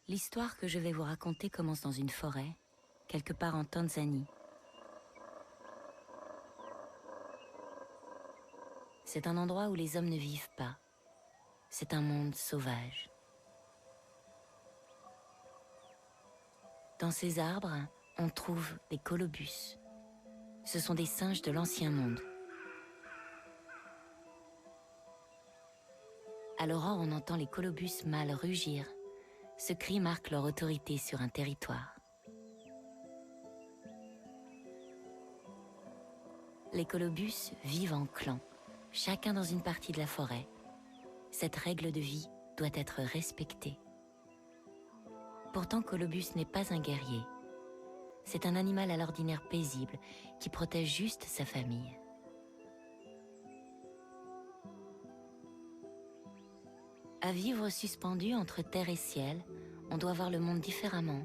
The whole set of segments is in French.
L'histoire que je vais vous raconter commence dans une forêt, quelque part en Tanzanie. C'est un endroit où les hommes ne vivent pas. C'est un monde sauvage. Dans ces arbres, on trouve des colobus. Ce sont des singes de l'ancien monde. À l'aurore, on entend les colobus mâles rugir. Ce cri marque leur autorité sur un territoire. Les colobus vivent en clans, chacun dans une partie de la forêt. Cette règle de vie doit être respectée. Pourtant, Colobus n'est pas un guerrier. C'est un animal à l'ordinaire paisible qui protège juste sa famille. À vivre suspendu entre terre et ciel, on doit voir le monde différemment.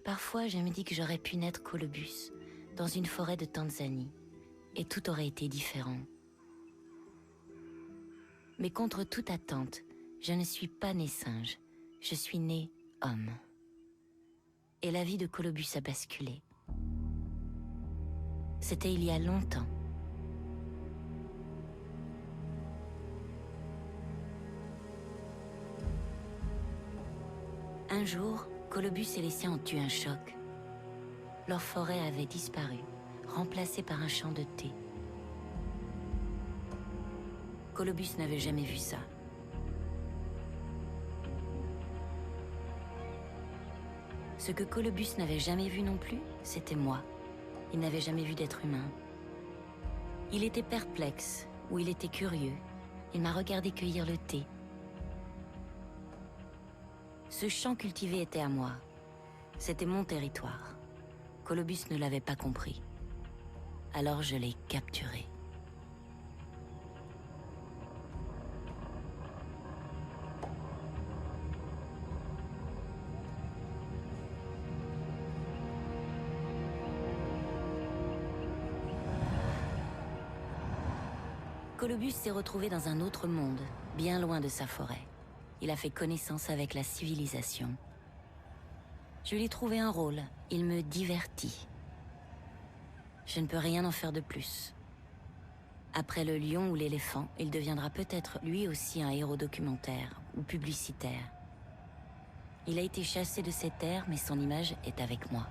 Parfois, je me dis que j'aurais pu naître Colobus dans une forêt de Tanzanie et tout aurait été différent. Mais contre toute attente, je ne suis pas né singe, je suis né homme. Et la vie de Colobus a basculé. C'était il y a longtemps. Un jour, Colobus et les siens ont eu un choc. Leur forêt avait disparu, remplacée par un champ de thé. Colobus n'avait jamais vu ça. Ce que Colobus n'avait jamais vu non plus, c'était moi. Il n'avait jamais vu d'être humain. Il était perplexe, ou il était curieux. Il m'a regardé cueillir le thé. Ce champ cultivé était à moi. C'était mon territoire. Colobus ne l'avait pas compris. Alors je l'ai capturé. Colobus s'est retrouvé dans un autre monde, bien loin de sa forêt. Il a fait connaissance avec la civilisation. Je lui ai trouvé un rôle, il me divertit. Je ne peux rien en faire de plus. Après le lion ou l'éléphant, il deviendra peut-être lui aussi un héros documentaire ou publicitaire. Il a été chassé de ces terres, mais son image est avec moi.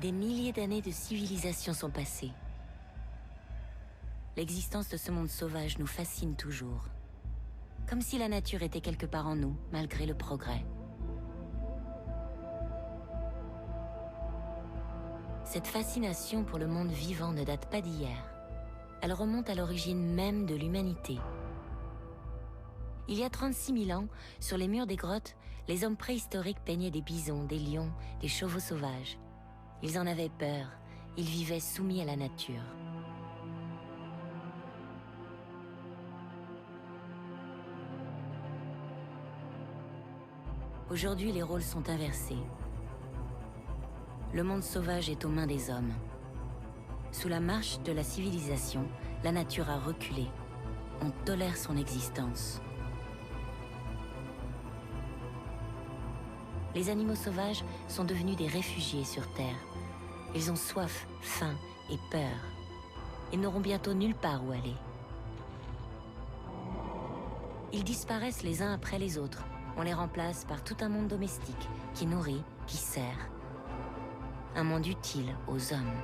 Des milliers d'années de civilisation sont passées. L'existence de ce monde sauvage nous fascine toujours. Comme si la nature était quelque part en nous, malgré le progrès. Cette fascination pour le monde vivant ne date pas d'hier. Elle remonte à l'origine même de l'humanité. Il y a 36 000 ans, sur les murs des grottes, les hommes préhistoriques peignaient des bisons, des lions, des chevaux sauvages. Ils en avaient peur, ils vivaient soumis à la nature. Aujourd'hui, les rôles sont inversés. Le monde sauvage est aux mains des hommes. Sous la marche de la civilisation, la nature a reculé. On tolère son existence. Les animaux sauvages sont devenus des réfugiés sur Terre. Ils ont soif, faim et peur. Ils n'auront bientôt nulle part où aller. Ils disparaissent les uns après les autres. On les remplace par tout un monde domestique qui nourrit, qui sert. Un monde utile aux hommes.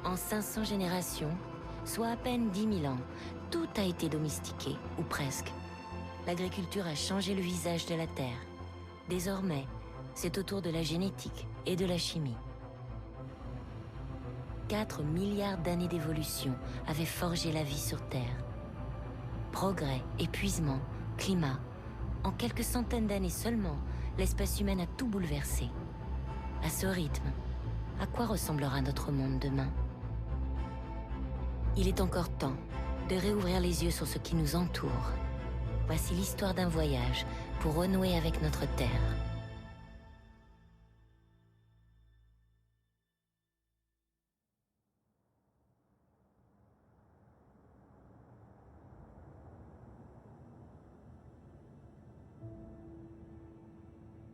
En 500 générations, soit à peine 10 000 ans, tout a été domestiqué, ou presque. L'agriculture a changé le visage de la Terre. Désormais, c'est autour de la génétique et de la chimie. 4 milliards d'années d'évolution avaient forgé la vie sur Terre. Progrès, épuisement, climat. En quelques centaines d'années seulement, l'espèce humaine a tout bouleversé. À ce rythme, à quoi ressemblera notre monde demain? Il est encore temps de réouvrir les yeux sur ce qui nous entoure. Voici l'histoire d'un voyage pour renouer avec notre Terre.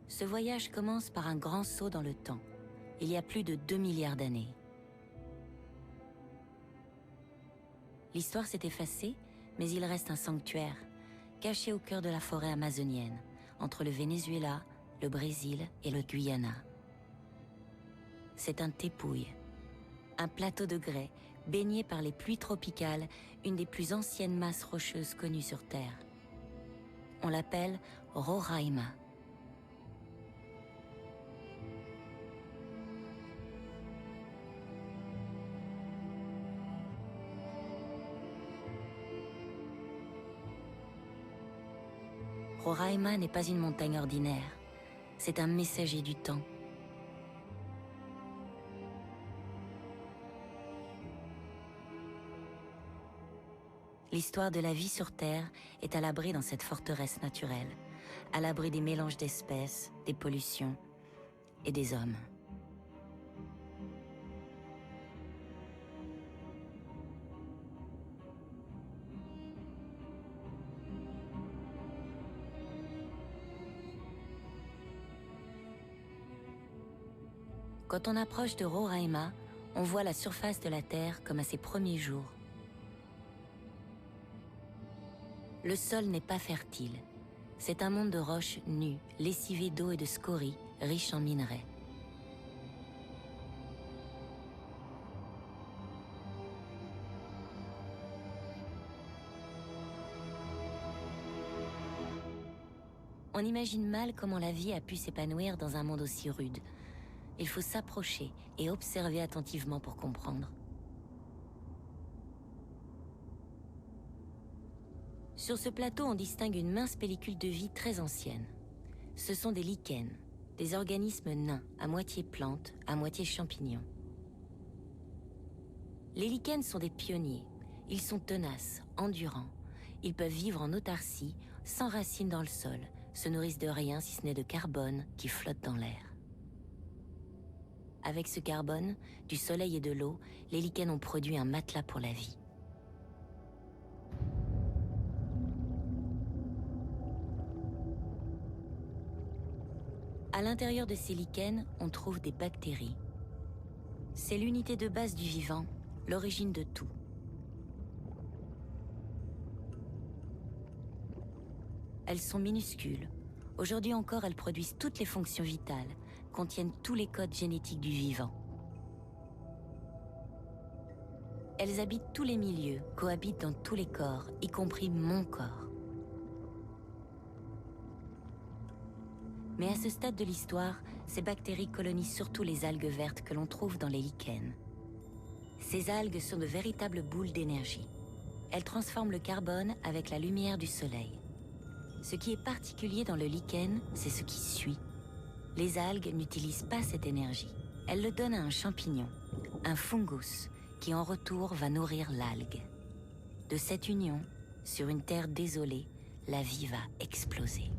Ce voyage commence par un grand saut dans le temps, il y a plus de 2 milliards d'années. L'histoire s'est effacée, mais il reste un sanctuaire, caché au cœur de la forêt amazonienne, entre le Venezuela, le Brésil et le Guyana. C'est un tepui, un plateau de grès baigné par les pluies tropicales, une des plus anciennes masses rocheuses connues sur Terre. On l'appelle Roraima. Roraima n'est pas une montagne ordinaire, c'est un messager du temps. L'histoire de la vie sur Terre est à l'abri dans cette forteresse naturelle, à l'abri des mélanges d'espèces, des pollutions et des hommes. Quand on approche de Roraima, on voit la surface de la Terre comme à ses premiers jours. Le sol n'est pas fertile. C'est un monde de roches nues, lessivées d'eau et de scories, riches en minerais. On imagine mal comment la vie a pu s'épanouir dans un monde aussi rude. Il faut s'approcher et observer attentivement pour comprendre. Sur ce plateau, on distingue une mince pellicule de vie très ancienne. Ce sont des lichens, des organismes nains, à moitié plantes, à moitié champignons. Les lichens sont des pionniers. Ils sont tenaces, endurants. Ils peuvent vivre en autarcie, sans racines dans le sol, se nourrissent de rien si ce n'est de carbone qui flotte dans l'air. Avec ce carbone, du soleil et de l'eau, les lichens ont produit un matelas pour la vie. À l'intérieur de ces lichens, on trouve des bactéries. C'est l'unité de base du vivant, l'origine de tout. Elles sont minuscules. Aujourd'hui encore, elles produisent toutes les fonctions vitales, contiennent tous les codes génétiques du vivant. Elles habitent tous les milieux, cohabitent dans tous les corps, y compris mon corps. Mais à ce stade de l'histoire, ces bactéries colonisent surtout les algues vertes que l'on trouve dans les lichens. Ces algues sont de véritables boules d'énergie. Elles transforment le carbone avec la lumière du soleil. Ce qui est particulier dans le lichen, c'est ce qui suit. Les algues n'utilisent pas cette énergie. Elles le donnent à un champignon, un fungus, qui en retour va nourrir l'algue. De cette union, sur une terre désolée, la vie va exploser.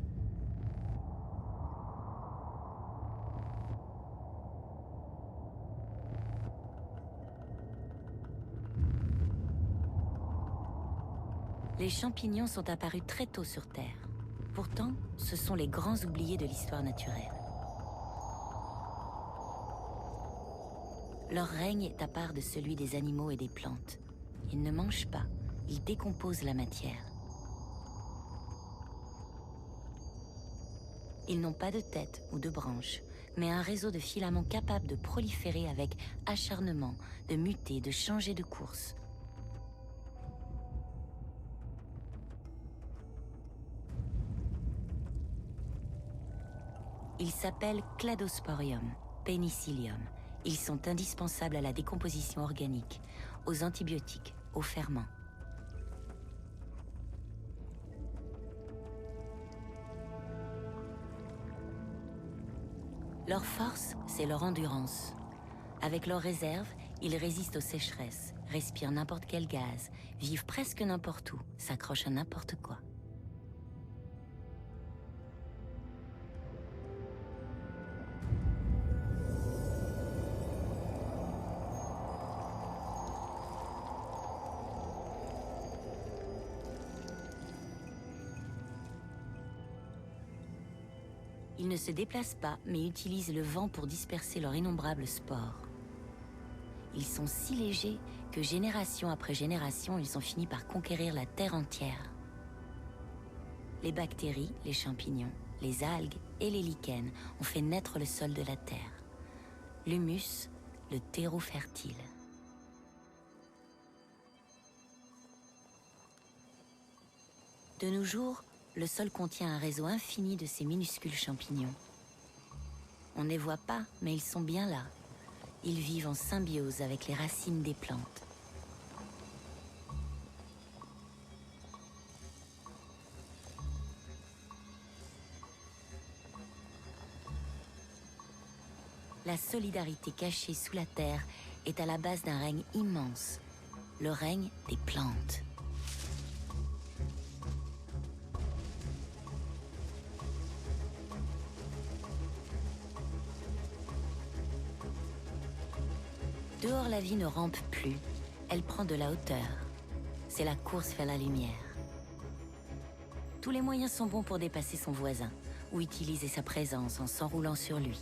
Les champignons sont apparus très tôt sur Terre. Pourtant, ce sont les grands oubliés de l'histoire naturelle. Leur règne est à part de celui des animaux et des plantes. Ils ne mangent pas, ils décomposent la matière. Ils n'ont pas de tête ou de branche, mais un réseau de filaments capable de proliférer avec acharnement, de muter, de changer de course. Ils s'appellent Cladosporium, Penicillium. Ils sont indispensables à la décomposition organique, aux antibiotiques, aux ferments. Leur force, c'est leur endurance. Avec leurs réserves, ils résistent aux sécheresses, respirent n'importe quel gaz, vivent presque n'importe où, s'accrochent à n'importe quoi. Ils ne se déplacent pas, mais utilisent le vent pour disperser leurs innombrables spores. Ils sont si légers que génération après génération, ils ont fini par conquérir la Terre entière. Les bactéries, les champignons, les algues et les lichens ont fait naître le sol de la Terre. L'humus, le terreau fertile. De nos jours, le sol contient un réseau infini de ces minuscules champignons. On ne les voit pas, mais ils sont bien là. Ils vivent en symbiose avec les racines des plantes. La solidarité cachée sous la terre est à la base d'un règne immense, le règne des plantes. Dehors, la vie ne rampe plus, elle prend de la hauteur. C'est la course vers la lumière. Tous les moyens sont bons pour dépasser son voisin ou utiliser sa présence en s'enroulant sur lui.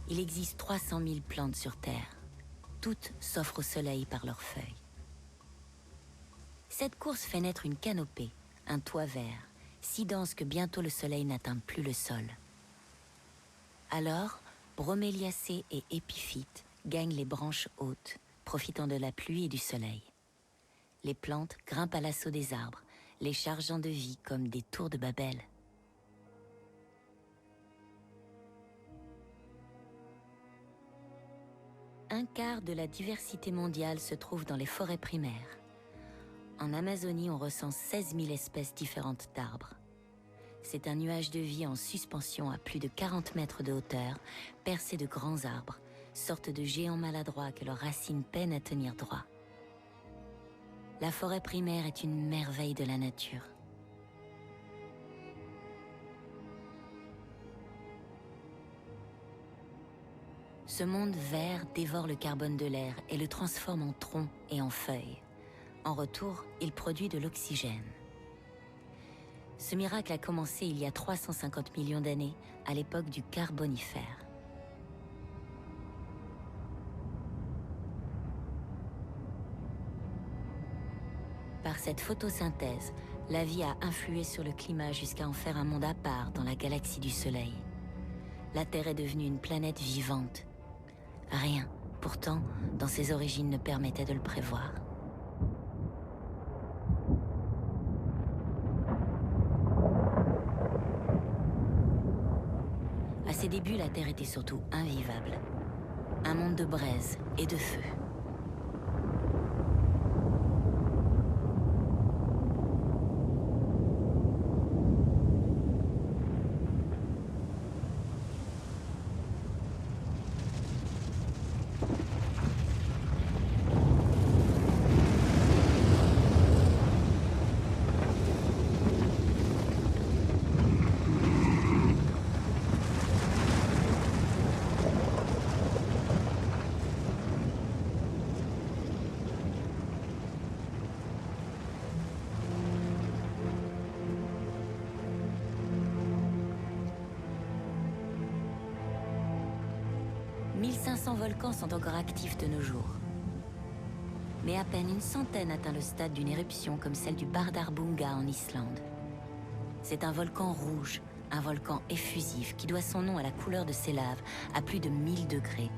Il existe 300 000 plantes sur Terre. Toutes s'offrent au soleil par leurs feuilles. Cette course fait naître une canopée, un toit vert, si dense que bientôt le soleil n'atteint plus le sol. Alors, broméliacées et épiphytes gagnent les branches hautes, profitant de la pluie et du soleil. Les plantes grimpent à l'assaut des arbres, les chargeant de vie comme des tours de Babel. Un quart de la diversité mondiale se trouve dans les forêts primaires. En Amazonie, on recense 16 000 espèces différentes d'arbres. C'est un nuage de vie en suspension à plus de 40 mètres de hauteur, percé de grands arbres, sorte de géants maladroits que leurs racines peinent à tenir droit. La forêt primaire est une merveille de la nature. Ce monde vert dévore le carbone de l'air et le transforme en troncs et en feuilles. En retour, il produit de l'oxygène. Ce miracle a commencé il y a 350 millions d'années, à l'époque du Carbonifère. Par cette photosynthèse, la vie a influé sur le climat jusqu'à en faire un monde à part dans la galaxie du Soleil. La Terre est devenue une planète vivante. Rien, pourtant, dans ses origines ne permettait de le prévoir. À ses débuts, la Terre était surtout invivable. Un monde de braise et de feu. « 1500 volcans sont encore actifs de nos jours. Mais à peine une centaine atteint le stade d'une éruption comme celle du Bardarbunga en Islande. C'est un volcan rouge, un volcan effusif qui doit son nom à la couleur de ses laves à plus de 1000 degrés.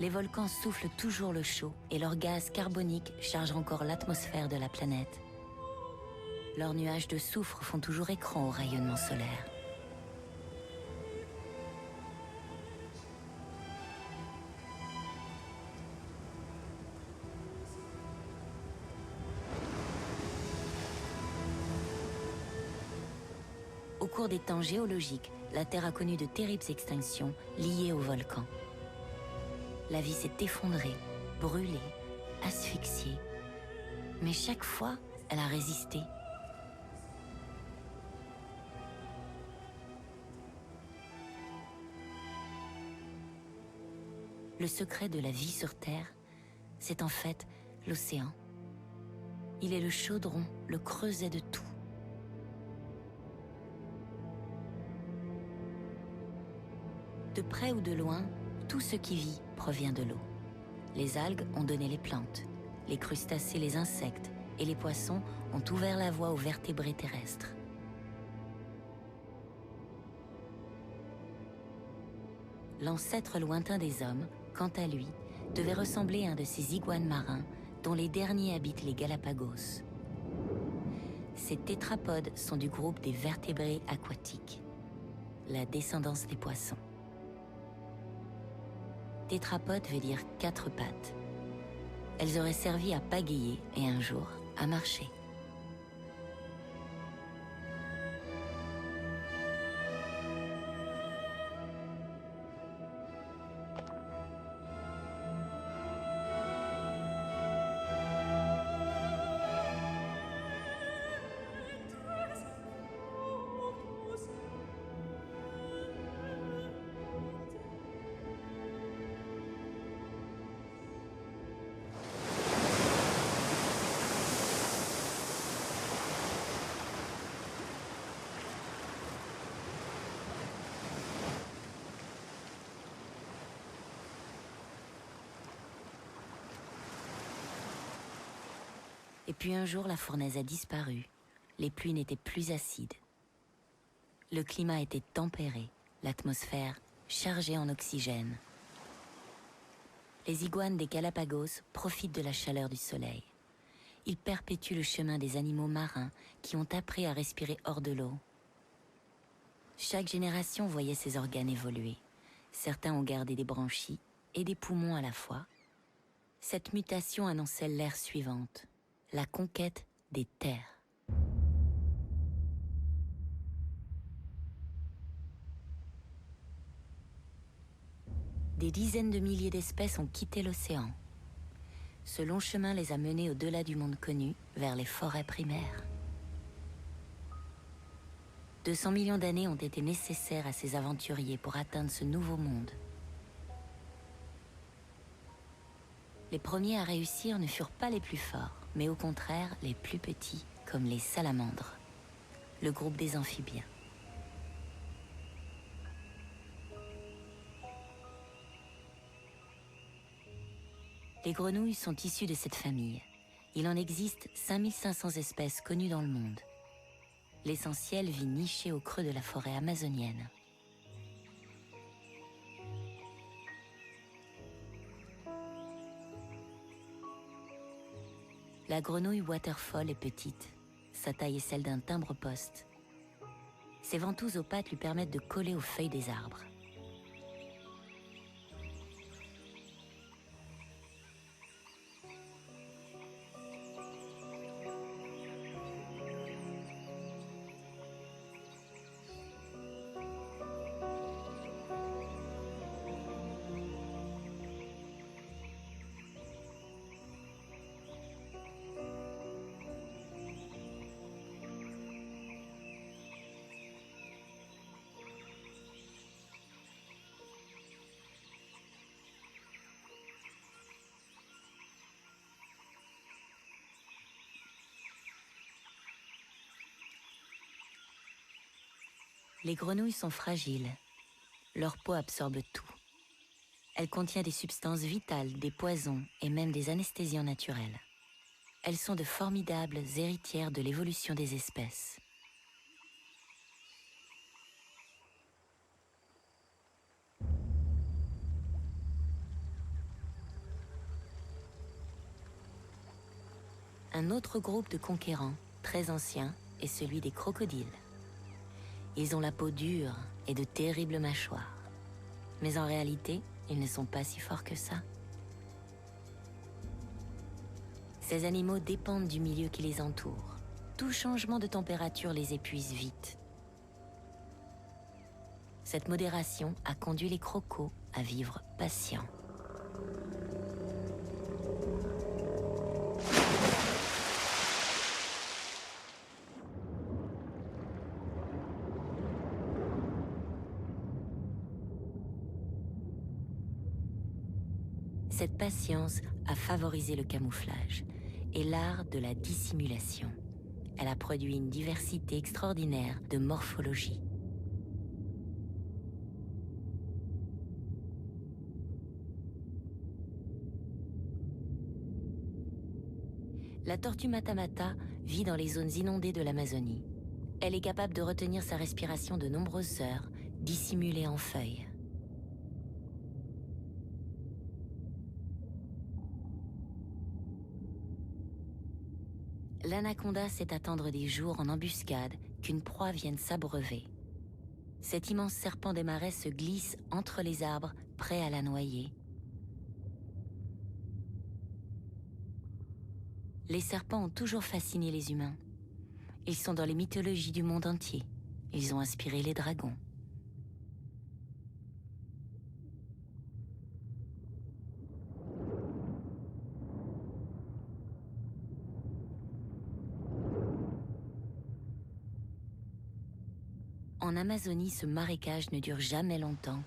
Les volcans soufflent toujours le chaud et leurs gaz carboniques chargent encore l'atmosphère de la planète. Leurs nuages de soufre font toujours écran au rayonnement solaire. cours des temps géologiques, la Terre a connu de terribles extinctions liées aux volcans. La vie s'est effondrée, brûlée, asphyxiée. Mais chaque fois, elle a résisté. Le secret de la vie sur Terre, c'est en fait l'océan. Il est le chaudron, le creuset de tout. De près ou de loin, tout ce qui vit provient de l'eau. Les algues ont donné les plantes, les crustacés les insectes, et les poissons ont ouvert la voie aux vertébrés terrestres. L'ancêtre lointain des hommes, quant à lui, devait ressembler à un de ces iguanes marins dont les derniers habitent les Galapagos. Ces tétrapodes sont du groupe des vertébrés aquatiques, la descendance des poissons. Tétrapode veut dire 4 pattes. Elles auraient servi à pagayer et un jour à marcher. Et puis un jour, la fournaise a disparu. Les pluies n'étaient plus acides. Le climat était tempéré, l'atmosphère chargée en oxygène. Les iguanes des Galapagos profitent de la chaleur du soleil. Ils perpétuent le chemin des animaux marins qui ont appris à respirer hors de l'eau. Chaque génération voyait ses organes évoluer. Certains ont gardé des branchies et des poumons à la fois. Cette mutation annonçait l'ère suivante, la conquête des terres. Des dizaines de milliers d'espèces ont quitté l'océan. Ce long chemin les a menés au-delà du monde connu, vers les forêts primaires. 200 millions d'années ont été nécessaires à ces aventuriers pour atteindre ce nouveau monde. Les premiers à réussir ne furent pas les plus forts, mais au contraire les plus petits, comme les salamandres, le groupe des amphibiens. Les grenouilles sont issues de cette famille. Il en existe 5500 espèces connues dans le monde. L'essentiel vit niché au creux de la forêt amazonienne. La grenouille waterfall est petite. Sa taille est celle d'un timbre-poste. Ses ventouses aux pattes lui permettent de coller aux feuilles des arbres. Les grenouilles sont fragiles. Leur peau absorbe tout. Elle contient des substances vitales, des poisons et même des anesthésiants naturels. Elles sont de formidables héritières de l'évolution des espèces. Un autre groupe de conquérants, très ancien, est celui des crocodiles. Ils ont la peau dure et de terribles mâchoires. Mais en réalité, ils ne sont pas si forts que ça. Ces animaux dépendent du milieu qui les entoure. Tout changement de température les épuise vite. Cette modération a conduit les crocos à vivre patients. Cette patience a favorisé le camouflage et l'art de la dissimulation. Elle a produit une diversité extraordinaire de morphologie. La tortue matamata vit dans les zones inondées de l'Amazonie. Elle est capable de retenir sa respiration de nombreuses heures, dissimulée en feuilles. L'anaconda sait attendre des jours en embuscade qu'une proie vienne s'abreuver. Cet immense serpent des marais se glisse entre les arbres, prêt à la noyer. Les serpents ont toujours fasciné les humains. Ils sont dans les mythologies du monde entier. Ils ont inspiré les dragons. En Amazonie, ce marécage ne dure jamais longtemps.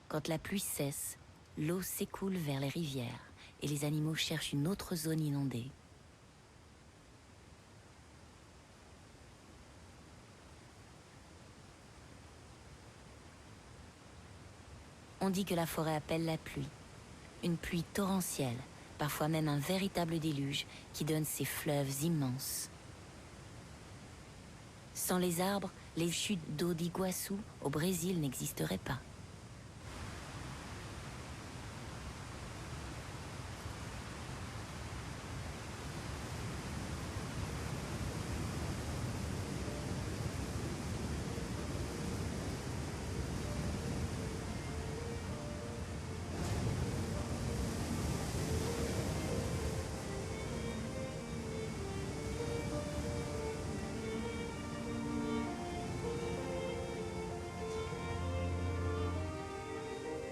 Quand la pluie cesse, l'eau s'écoule vers les rivières et les animaux cherchent une autre zone inondée. On dit que la forêt appelle la pluie, une pluie torrentielle, parfois même un véritable déluge qui donne ces fleuves immenses. Sans les arbres, les chutes d'eau d'Iguaçu au Brésil n'existeraient pas.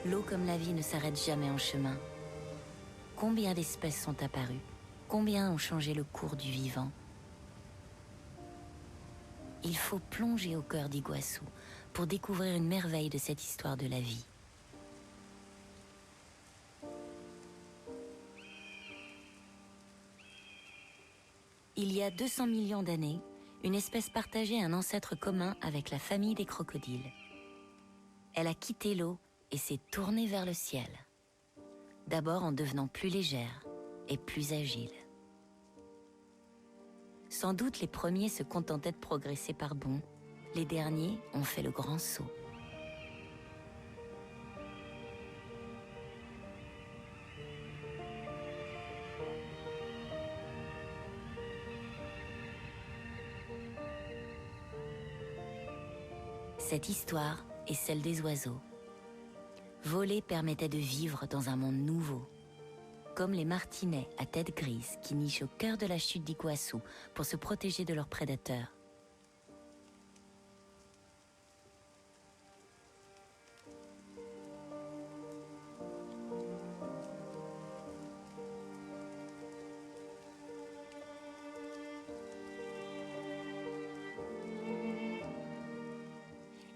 L'eau comme la vie ne s'arrête jamais en chemin. Combien d'espèces sont apparues? Combien ont changé le cours du vivant? Il faut plonger au cœur d'Iguaçu pour découvrir une merveille de cette histoire de la vie. Il y a 200 millions d'années, une espèce partageait un ancêtre commun avec la famille des crocodiles. Elle a quitté l'eau et s'est tournée vers le ciel. D'abord en devenant plus légère et plus agile. Sans doute les premiers se contentaient de progresser par bonds, les derniers ont fait le grand saut. Cette histoire est celle des oiseaux. Voler permettait de vivre dans un monde nouveau, comme les martinets à tête grise qui nichent au cœur de la chute d'Iguaçu pour se protéger de leurs prédateurs.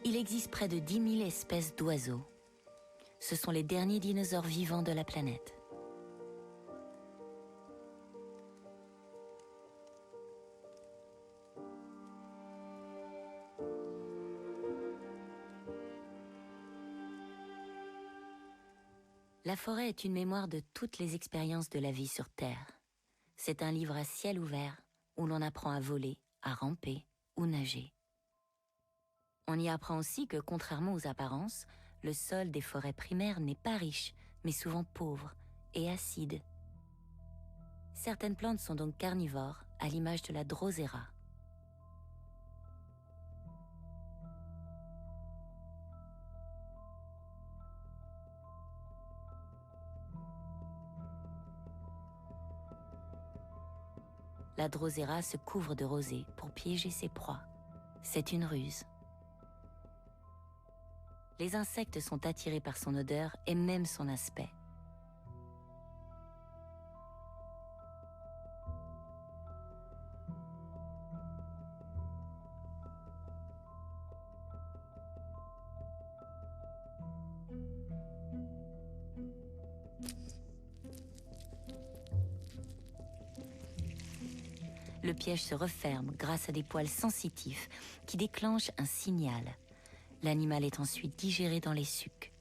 Il existe près de 10 000 espèces d'oiseaux. Ce sont les derniers dinosaures vivants de la planète. La forêt est une mémoire de toutes les expériences de la vie sur Terre. C'est un livre à ciel ouvert où l'on apprend à voler, à ramper ou nager. On y apprend aussi que, contrairement aux apparences, le sol des forêts primaires n'est pas riche, mais souvent pauvre et acide. Certaines plantes sont donc carnivores, à l'image de la drosera. La drosera se couvre de rosée pour piéger ses proies. C'est une ruse. Les insectes sont attirés par son odeur et même son aspect. Le piège se referme grâce à des poils sensitifs qui déclenchent un signal. L'animal est ensuite digéré dans les sucs.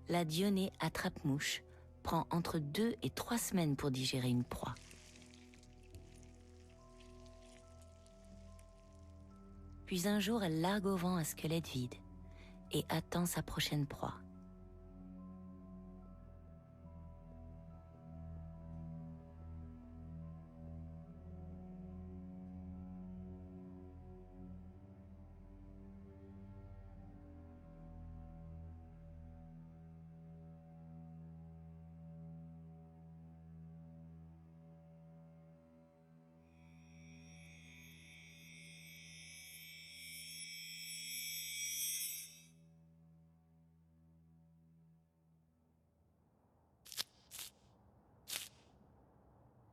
La Dionée attrape-mouche prend entre 2 et 3 semaines pour digérer une proie. Puis un jour, elle largue au vent un squelette vide et attend sa prochaine proie.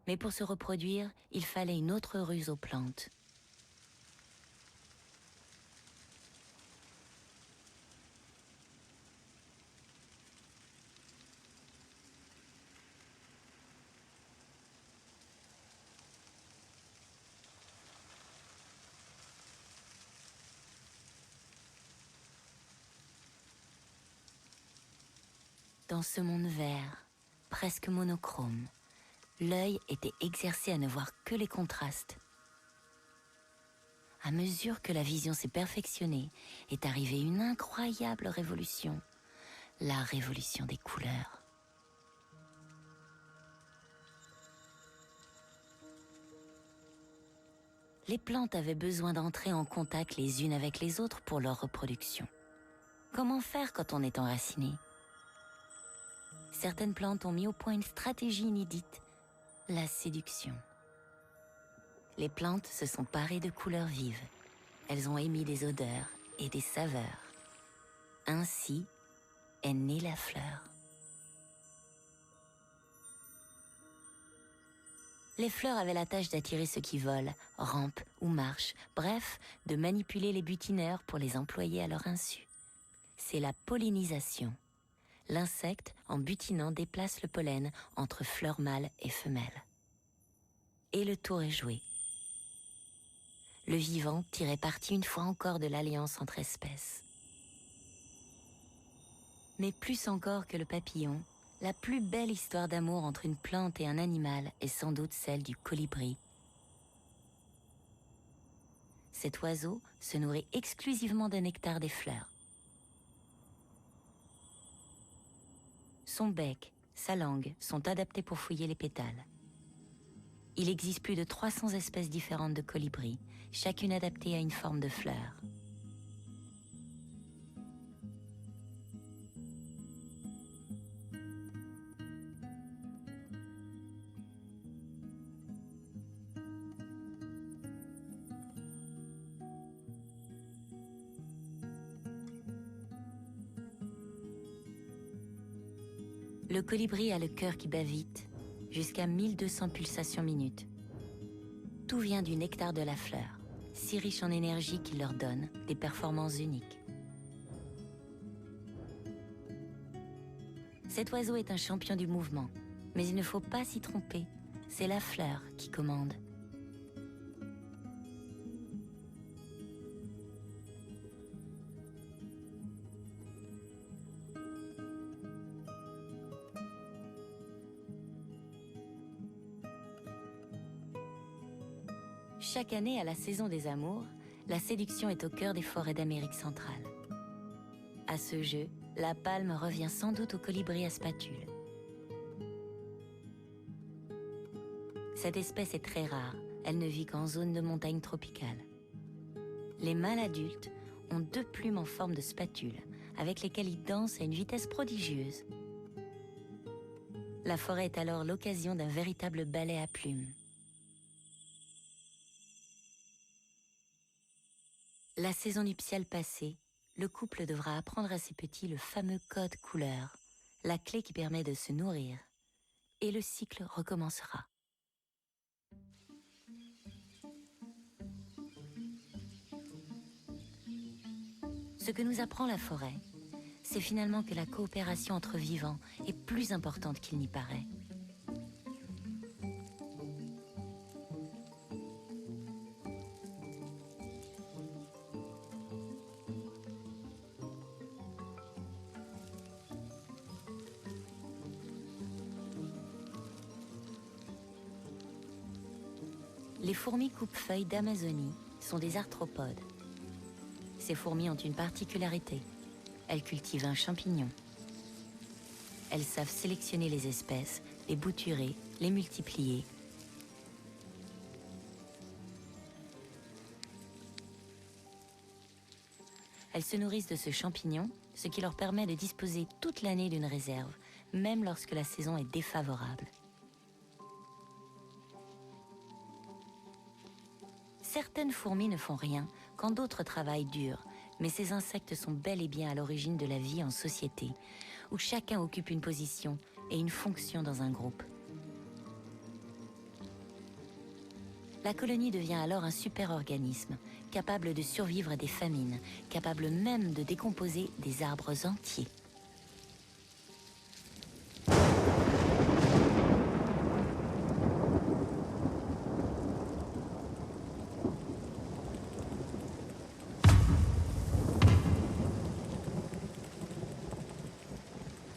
Mais pour se reproduire, il fallait une autre ruse aux plantes. Dans ce monde vert, presque monochrome, l'œil était exercé à ne voir que les contrastes. À mesure que la vision s'est perfectionnée, est arrivée une incroyable révolution, la révolution des couleurs. Les plantes avaient besoin d'entrer en contact les unes avec les autres pour leur reproduction. Comment faire quand on est enraciné ? Certaines plantes ont mis au point une stratégie inédite, la séduction. Les plantes se sont parées de couleurs vives. Elles ont émis des odeurs et des saveurs. Ainsi est née la fleur. Les fleurs avaient la tâche d'attirer ceux qui volent, rampent ou marchent, bref, de manipuler les butineurs pour les employer à leur insu. C'est la pollinisation. L'insecte, en butinant, déplace le pollen entre fleurs mâles et femelles. Et le tour est joué. Le vivant tirait parti une fois encore de l'alliance entre espèces. Mais plus encore que le papillon, la plus belle histoire d'amour entre une plante et un animal est sans doute celle du colibri. Cet oiseau se nourrit exclusivement de nectar des fleurs. Son bec, sa langue sont adaptés pour fouiller les pétales. Il existe plus de 300 espèces différentes de colibris, chacune adaptée à une forme de fleur. Le colibri a le cœur qui bat vite, jusqu'à 1200 pulsations minutes. Tout vient du nectar de la fleur, si riche en énergie qu'il leur donne des performances uniques. Cet oiseau est un champion du mouvement, mais il ne faut pas s'y tromper, c'est la fleur qui commande. Chaque année, à la saison des amours, la séduction est au cœur des forêts d'Amérique centrale. À ce jeu, la palme revient sans doute au colibri à spatule. Cette espèce est très rare, elle ne vit qu'en zone de montagne tropicale. Les mâles adultes ont 2 plumes en forme de spatule, avec lesquels il danse à une vitesse prodigieuse. La forêt est alors l'occasion d'un véritable ballet à plumes. La saison nuptiale passée, le couple devra apprendre à ses petits le fameux code couleur, la clé qui permet de se nourrir. Et le cycle recommencera. Ce que nous apprend la forêt, c'est finalement que la coopération entre vivants est plus importante qu'il n'y paraît. Les fourmis coupe-feuilles d'Amazonie sont des arthropodes. Ces fourmis ont une particularité. Elles cultivent un champignon. Elles savent sélectionner les espèces, les bouturer, les multiplier. Elles se nourrissent de ce champignon, ce qui leur permet de disposer toute l'année d'une réserve, même lorsque la saison est défavorable. Certaines fourmis ne font rien, quand d'autres travaillent dur, mais ces insectes sont bel et bien à l'origine de la vie en société, où chacun occupe une position et une fonction dans un groupe. La colonie devient alors un super-organisme, capable de survivre à des famines, capable même de décomposer des arbres entiers.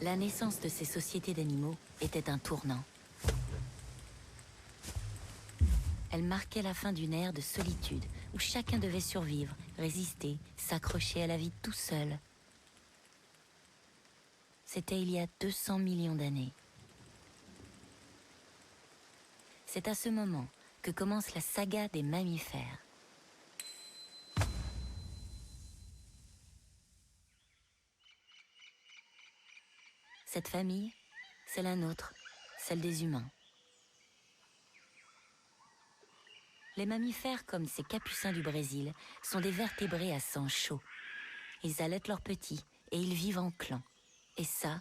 La naissance de ces sociétés d'animaux était un tournant. Elle marquait la fin d'une ère de solitude, où chacun devait survivre, résister, s'accrocher à la vie tout seul. C'était il y a 200 millions d'années. C'est à ce moment que commence la saga des mammifères. Cette famille, c'est la nôtre, celle des humains. Les mammifères, comme ces capucins du Brésil, sont des vertébrés à sang chaud. Ils allaitent leurs petits et ils vivent en clan. Et ça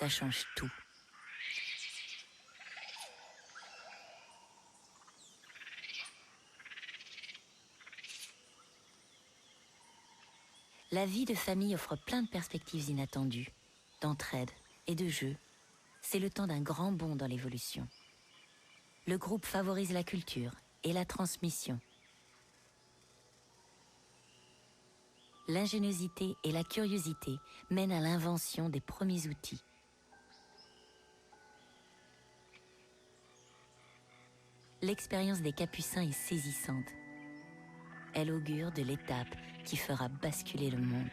change tout. La vie de famille offre plein de perspectives inattendues, d'entraide et de jeu. C'est le temps d'un grand bond dans l'évolution. Le groupe favorise la culture et la transmission. L'ingéniosité et la curiosité mènent à l'invention des premiers outils. L'expérience des Capucins est saisissante. Elle augure de l'étape qui fera basculer le monde.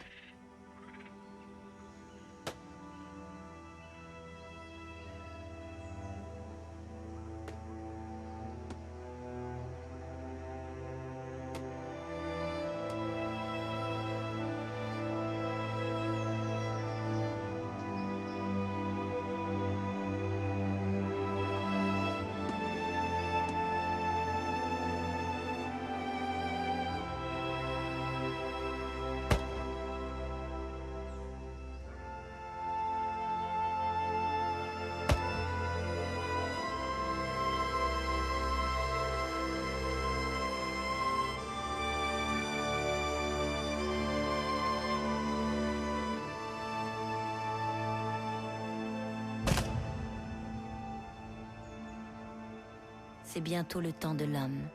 C'est bientôt le temps de l'homme.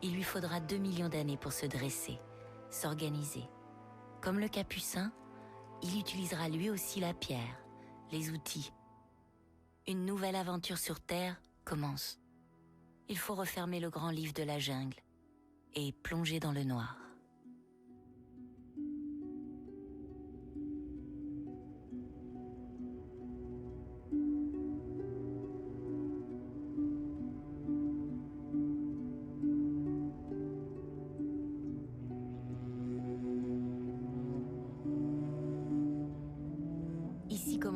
Il lui faudra 2 millions d'années pour se dresser, s'organiser. Comme le Capucin, il utilisera lui aussi la pierre, les outils. Une nouvelle aventure sur Terre commence. Il faut refermer le grand livre de la jungle et plonger dans le noir.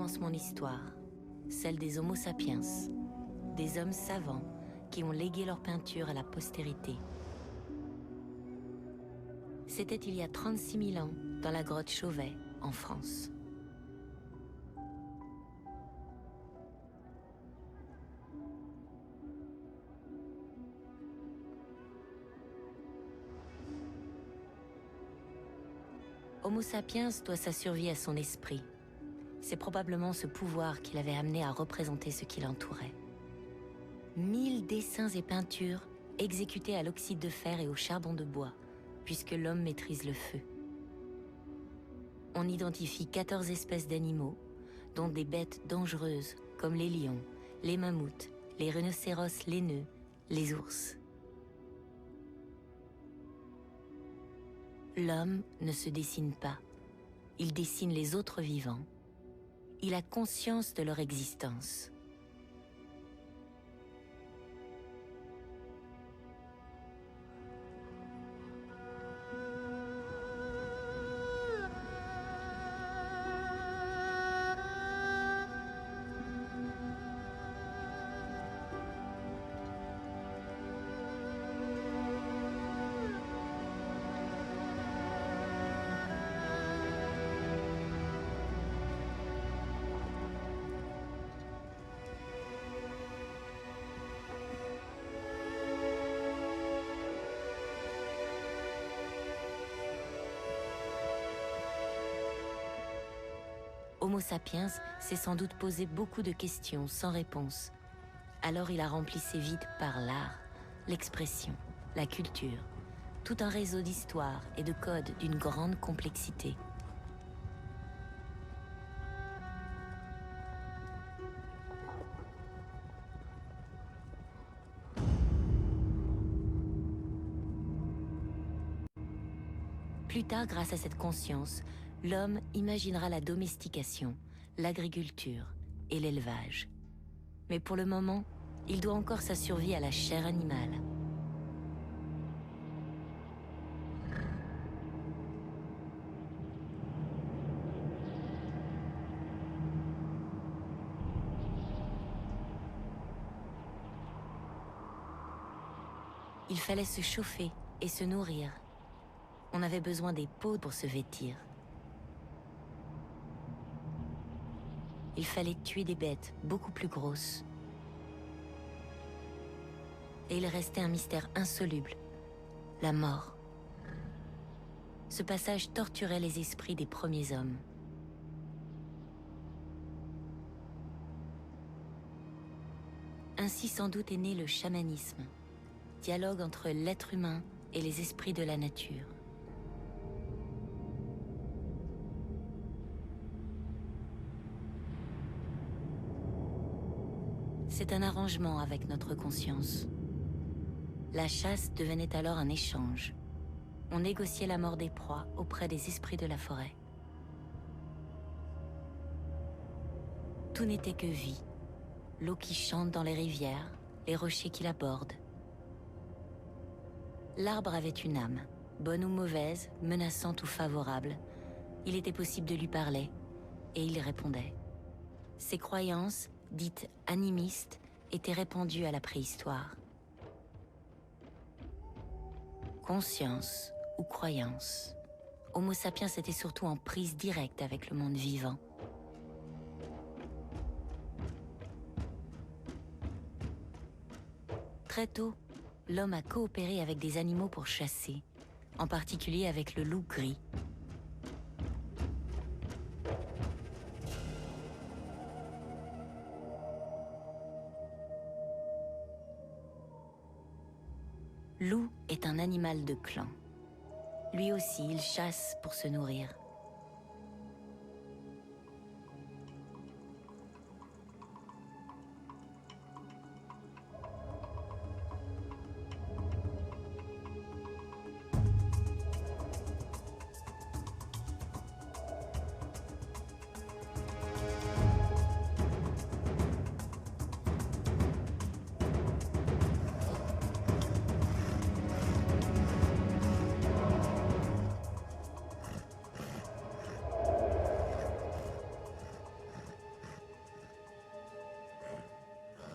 commence mon histoire, celle des Homo sapiens, des hommes savants qui ont légué leur peinture à la postérité. C'était il y a 36 000 ans, dans la grotte Chauvet, en France. Homo sapiens doit sa survie à son esprit. C'est probablement ce pouvoir qui l'avait amené à représenter ce qui l'entourait. 1000 dessins et peintures exécutés à l'oxyde de fer et au charbon de bois, puisque l'homme maîtrise le feu. On identifie 14 espèces d'animaux, dont des bêtes dangereuses comme les lions, les mammouths, les rhinocéros laineux, les ours. L'homme ne se dessine pas, il dessine les autres vivants. Il a conscience de leur existence. Homo sapiens s'est sans doute posé beaucoup de questions sans réponse. Alors il a rempli ses vides par l'art, l'expression, la culture, tout un réseau d'histoires et de codes d'une grande complexité. Plus tard, grâce à cette conscience, l'homme imaginera la domestication, l'agriculture et l'élevage. Mais pour le moment, il doit encore sa survie à la chair animale. Il fallait se chauffer et se nourrir. On avait besoin des peaux pour se vêtir. Il fallait tuer des bêtes beaucoup plus grosses. Et il restait un mystère insoluble, la mort. Ce passage torturait les esprits des premiers hommes. Ainsi sans doute est né le chamanisme, dialogue entre l'être humain et les esprits de la nature. C'est un arrangement avec notre conscience. La chasse devenait alors un échange. On négociait la mort des proies auprès des esprits de la forêt. Tout n'était que vie. L'eau qui chante dans les rivières, les rochers qui la bordent. L'arbre avait une âme, bonne ou mauvaise, menaçante ou favorable. Il était possible de lui parler, et il répondait. Ses croyances, dites animistes, étaient répandues à la préhistoire. Conscience ou croyance, Homo sapiens était surtout en prise directe avec le monde vivant. Très tôt, l'homme a coopéré avec des animaux pour chasser, en particulier avec le loup gris. Loup est un animal de clan. Lui aussi, il chasse pour se nourrir.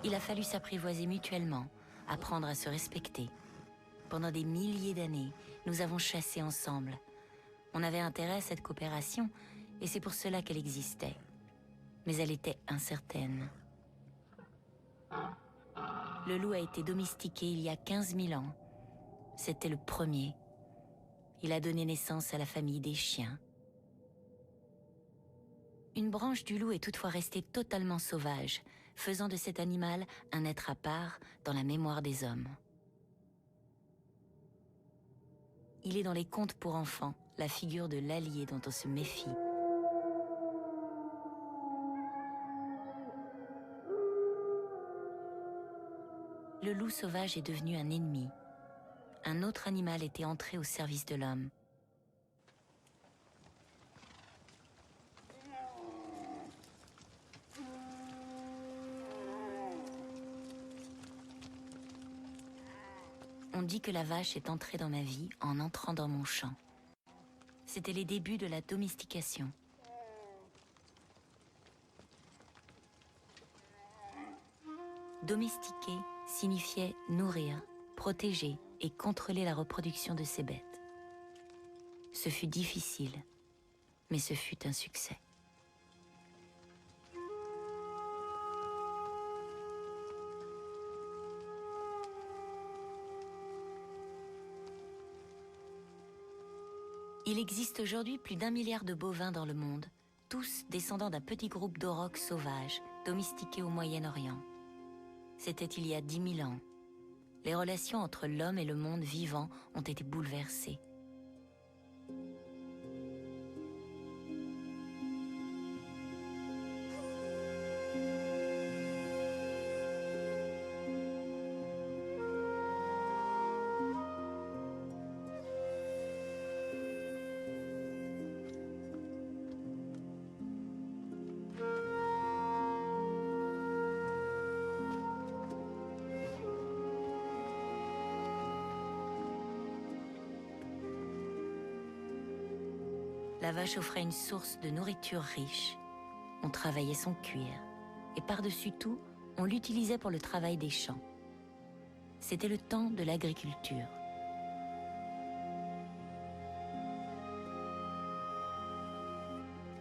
Il a fallu s'apprivoiser mutuellement, apprendre à se respecter. Pendant des milliers d'années, nous avons chassé ensemble. On avait intérêt à cette coopération, et c'est pour cela qu'elle existait. Mais elle était incertaine. Le loup a été domestiqué il y a 15 000 ans. C'était le premier. Il a donné naissance à la famille des chiens. Une branche du loup est toutefois restée totalement sauvage, faisant de cet animal un être à part dans la mémoire des hommes. Il est dans les contes pour enfants, la figure de l'allié dont on se méfie. Le loup sauvage est devenu un ennemi. Un autre animal était entré au service de l'homme. On dit que la vache est entrée dans ma vie en entrant dans mon champ. C'était les débuts de la domestication. Domestiquer signifiait nourrir, protéger et contrôler la reproduction de ces bêtes. Ce fut difficile, mais ce fut un succès. Il existe aujourd'hui plus d'1 milliard de bovins dans le monde, tous descendants d'un petit groupe d'aurochs sauvages, domestiqués au Moyen-Orient. C'était il y a 10 000 ans. Les relations entre l'homme et le monde vivant ont été bouleversées. La vache offrait une source de nourriture riche. On travaillait son cuir. Et par-dessus tout, on l'utilisait pour le travail des champs. C'était le temps de l'agriculture.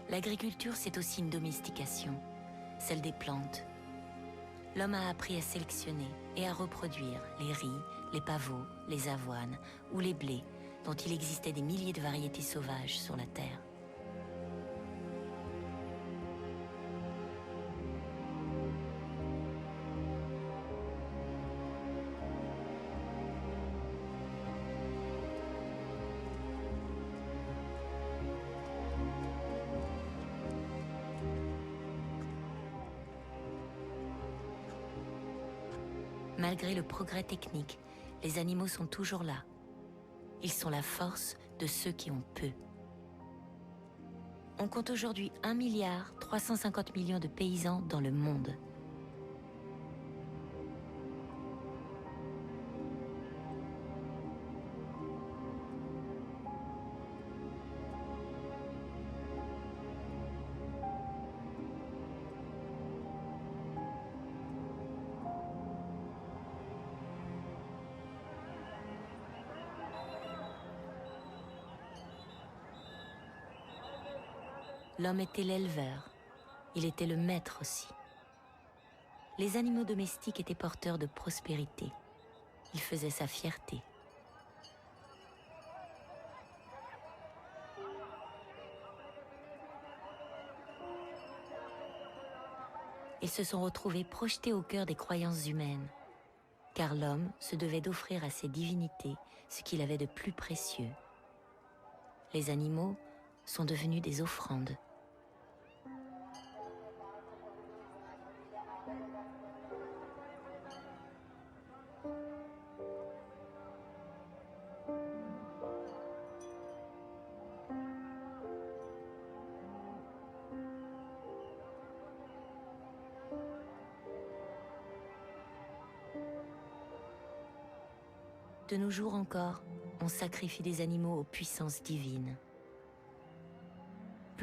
L'agriculture, c'est aussi une domestication, celle des plantes. L'homme a appris à sélectionner et à reproduire les riz, les pavots, les avoines ou les blés, dont il existait des milliers de variétés sauvages sur la terre. Malgré le progrès technique, les animaux sont toujours là. Ils sont la force de ceux qui ont peu. On compte aujourd'hui 1,350 milliard de paysans dans le monde. L'homme était l'éleveur, il était le maître aussi. Les animaux domestiques étaient porteurs de prospérité. Ils faisaient sa fierté. Ils se sont retrouvés projetés au cœur des croyances humaines, car l'homme se devait d'offrir à ses divinités ce qu'il avait de plus précieux. Les animaux sont devenus des offrandes. De nos jours encore, on sacrifie des animaux aux puissances divines.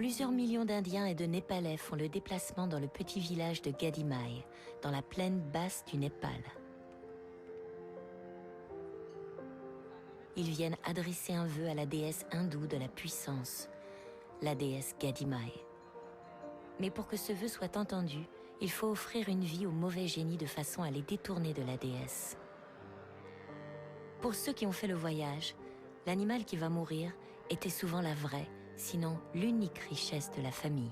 Plusieurs millions d'Indiens et de Népalais font le déplacement dans le petit village de Gadimai, dans la plaine basse du Népal. Ils viennent adresser un vœu à la déesse hindoue de la puissance, la déesse Gadimai. Mais pour que ce vœu soit entendu, il faut offrir une vie aux mauvais génies de façon à les détourner de la déesse. Pour ceux qui ont fait le voyage, l'animal qui va mourir était souvent la vraie, sinon l'unique richesse de la famille.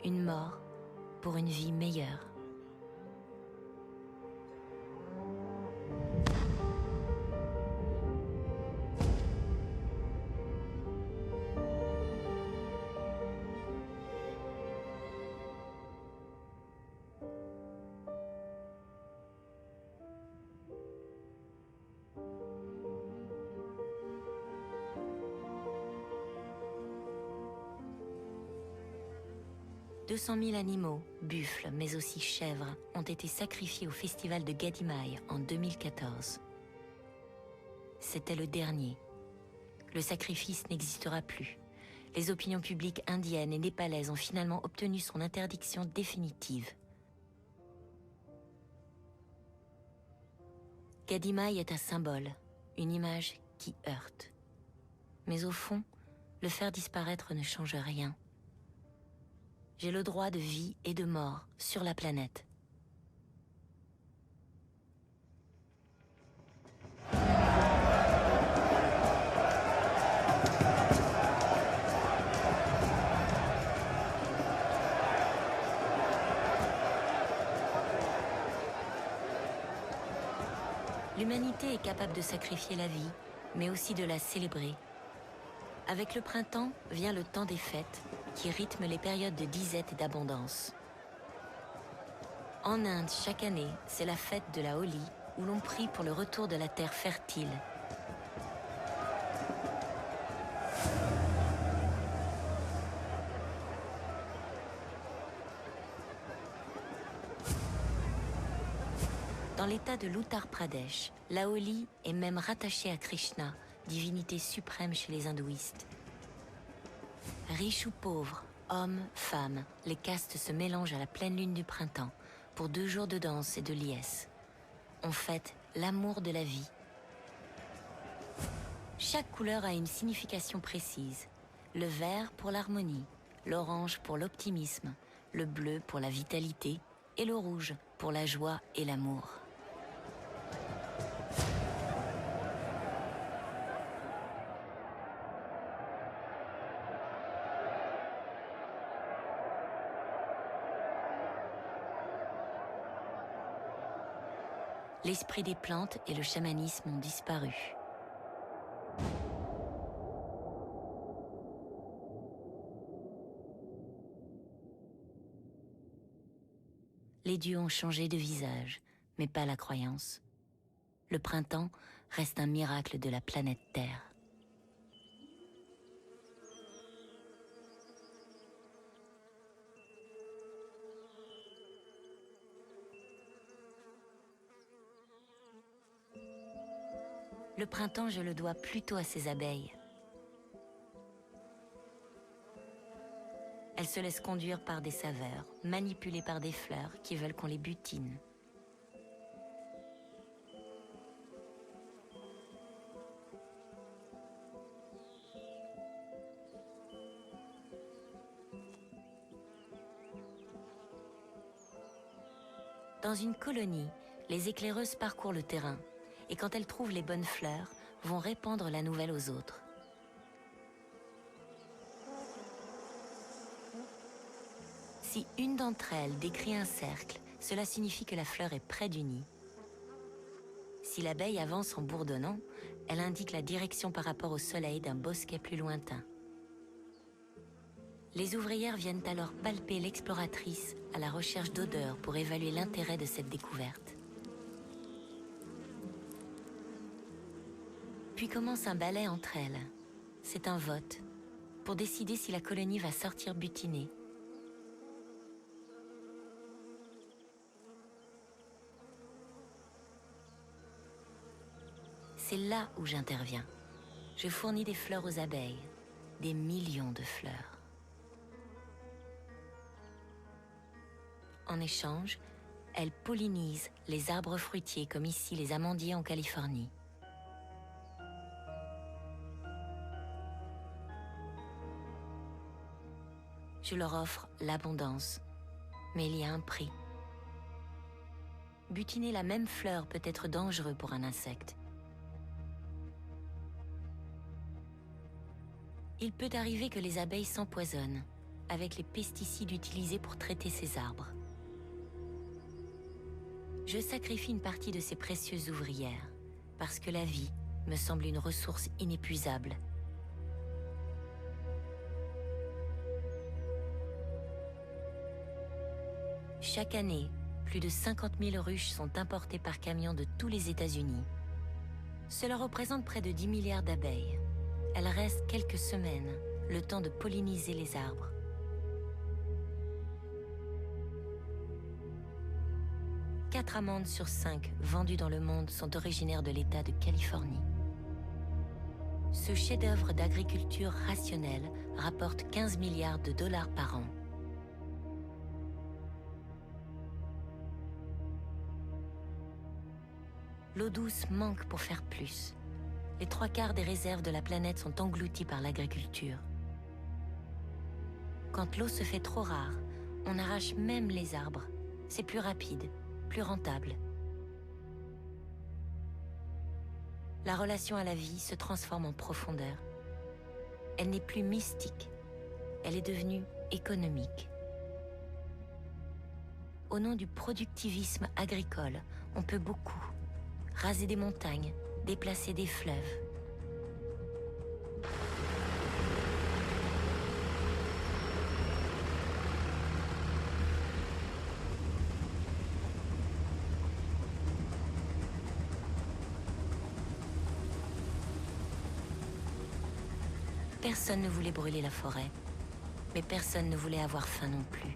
Une mort pour une vie meilleure. « 200 000 animaux, buffles, mais aussi chèvres, ont été sacrifiés au festival de Gadimai en 2014. C'était le dernier. Le sacrifice n'existera plus. Les opinions publiques indiennes et népalaises ont finalement obtenu son interdiction définitive. Gadimai est un symbole, une image qui heurte. Mais au fond, le faire disparaître ne change rien. J'ai le droit de vie et de mort sur la planète. L'humanité est capable de sacrifier la vie, mais aussi de la célébrer. Avec le printemps vient le temps des fêtes, qui rythment les périodes de disette et d'abondance. En Inde, chaque année, c'est la fête de la Holi, où l'on prie pour le retour de la terre fertile. Dans l'état de l'Uttar Pradesh, la Holi est même rattachée à Krishna, divinité suprême chez les hindouistes. Riches ou pauvres, hommes, femmes, les castes se mélangent à la pleine lune du printemps pour 2 jours de danse et de liesse. On fête l'amour de la vie. Chaque couleur a une signification précise. Le vert pour l'harmonie, l'orange pour l'optimisme, le bleu pour la vitalité et le rouge pour la joie et l'amour. L'esprit des plantes et le chamanisme ont disparu. Les dieux ont changé de visage, mais pas la croyance. Le printemps reste un miracle de la planète Terre. Le printemps, je le dois plutôt à ces abeilles. Elles se laissent conduire par des saveurs, manipulées par des fleurs qui veulent qu'on les butine. Dans une colonie, les éclaireuses parcourent le terrain et quand elles trouvent les bonnes fleurs, vont répandre la nouvelle aux autres. Si une d'entre elles décrit un cercle, cela signifie que la fleur est près du nid. Si l'abeille avance en bourdonnant, elle indique la direction par rapport au soleil d'un bosquet plus lointain. Les ouvrières viennent alors palper l'exploratrice à la recherche d'odeurs pour évaluer l'intérêt de cette découverte. Puis commence un balai entre elles. C'est un vote pour décider si la colonie va sortir butinée. C'est là où j'interviens. Je fournis des fleurs aux abeilles, des millions de fleurs. En échange, elles pollinisent les arbres fruitiers comme ici les amandiers en Californie. Je leur offre l'abondance, mais il y a un prix. Butiner la même fleur peut être dangereux pour un insecte. Il peut arriver que les abeilles s'empoisonnent avec les pesticides utilisés pour traiter ces arbres. Je sacrifie une partie de ces précieuses ouvrières parce que la vie me semble une ressource inépuisable. Chaque année, plus de 50 000 ruches sont importées par camion de tous les États-Unis. Cela représente près de 10 milliards d'abeilles. Elles restent quelques semaines, le temps de polliniser les arbres. Quatre amandes sur 5 vendues dans le monde sont originaires de l'État de Californie. Ce chef-d'œuvre d'agriculture rationnelle rapporte 15 milliards de dollars par an. L'eau douce manque pour faire plus. Les 3/4 des réserves de la planète sont englouties par l'agriculture. Quand l'eau se fait trop rare, on arrache même les arbres. C'est plus rapide, plus rentable. La relation à la vie se transforme en profondeur. Elle n'est plus mystique, elle est devenue économique. Au nom du productivisme agricole, on peut beaucoup. Raser des montagnes, déplacer des fleuves. Personne ne voulait brûler la forêt, mais personne ne voulait avoir faim non plus.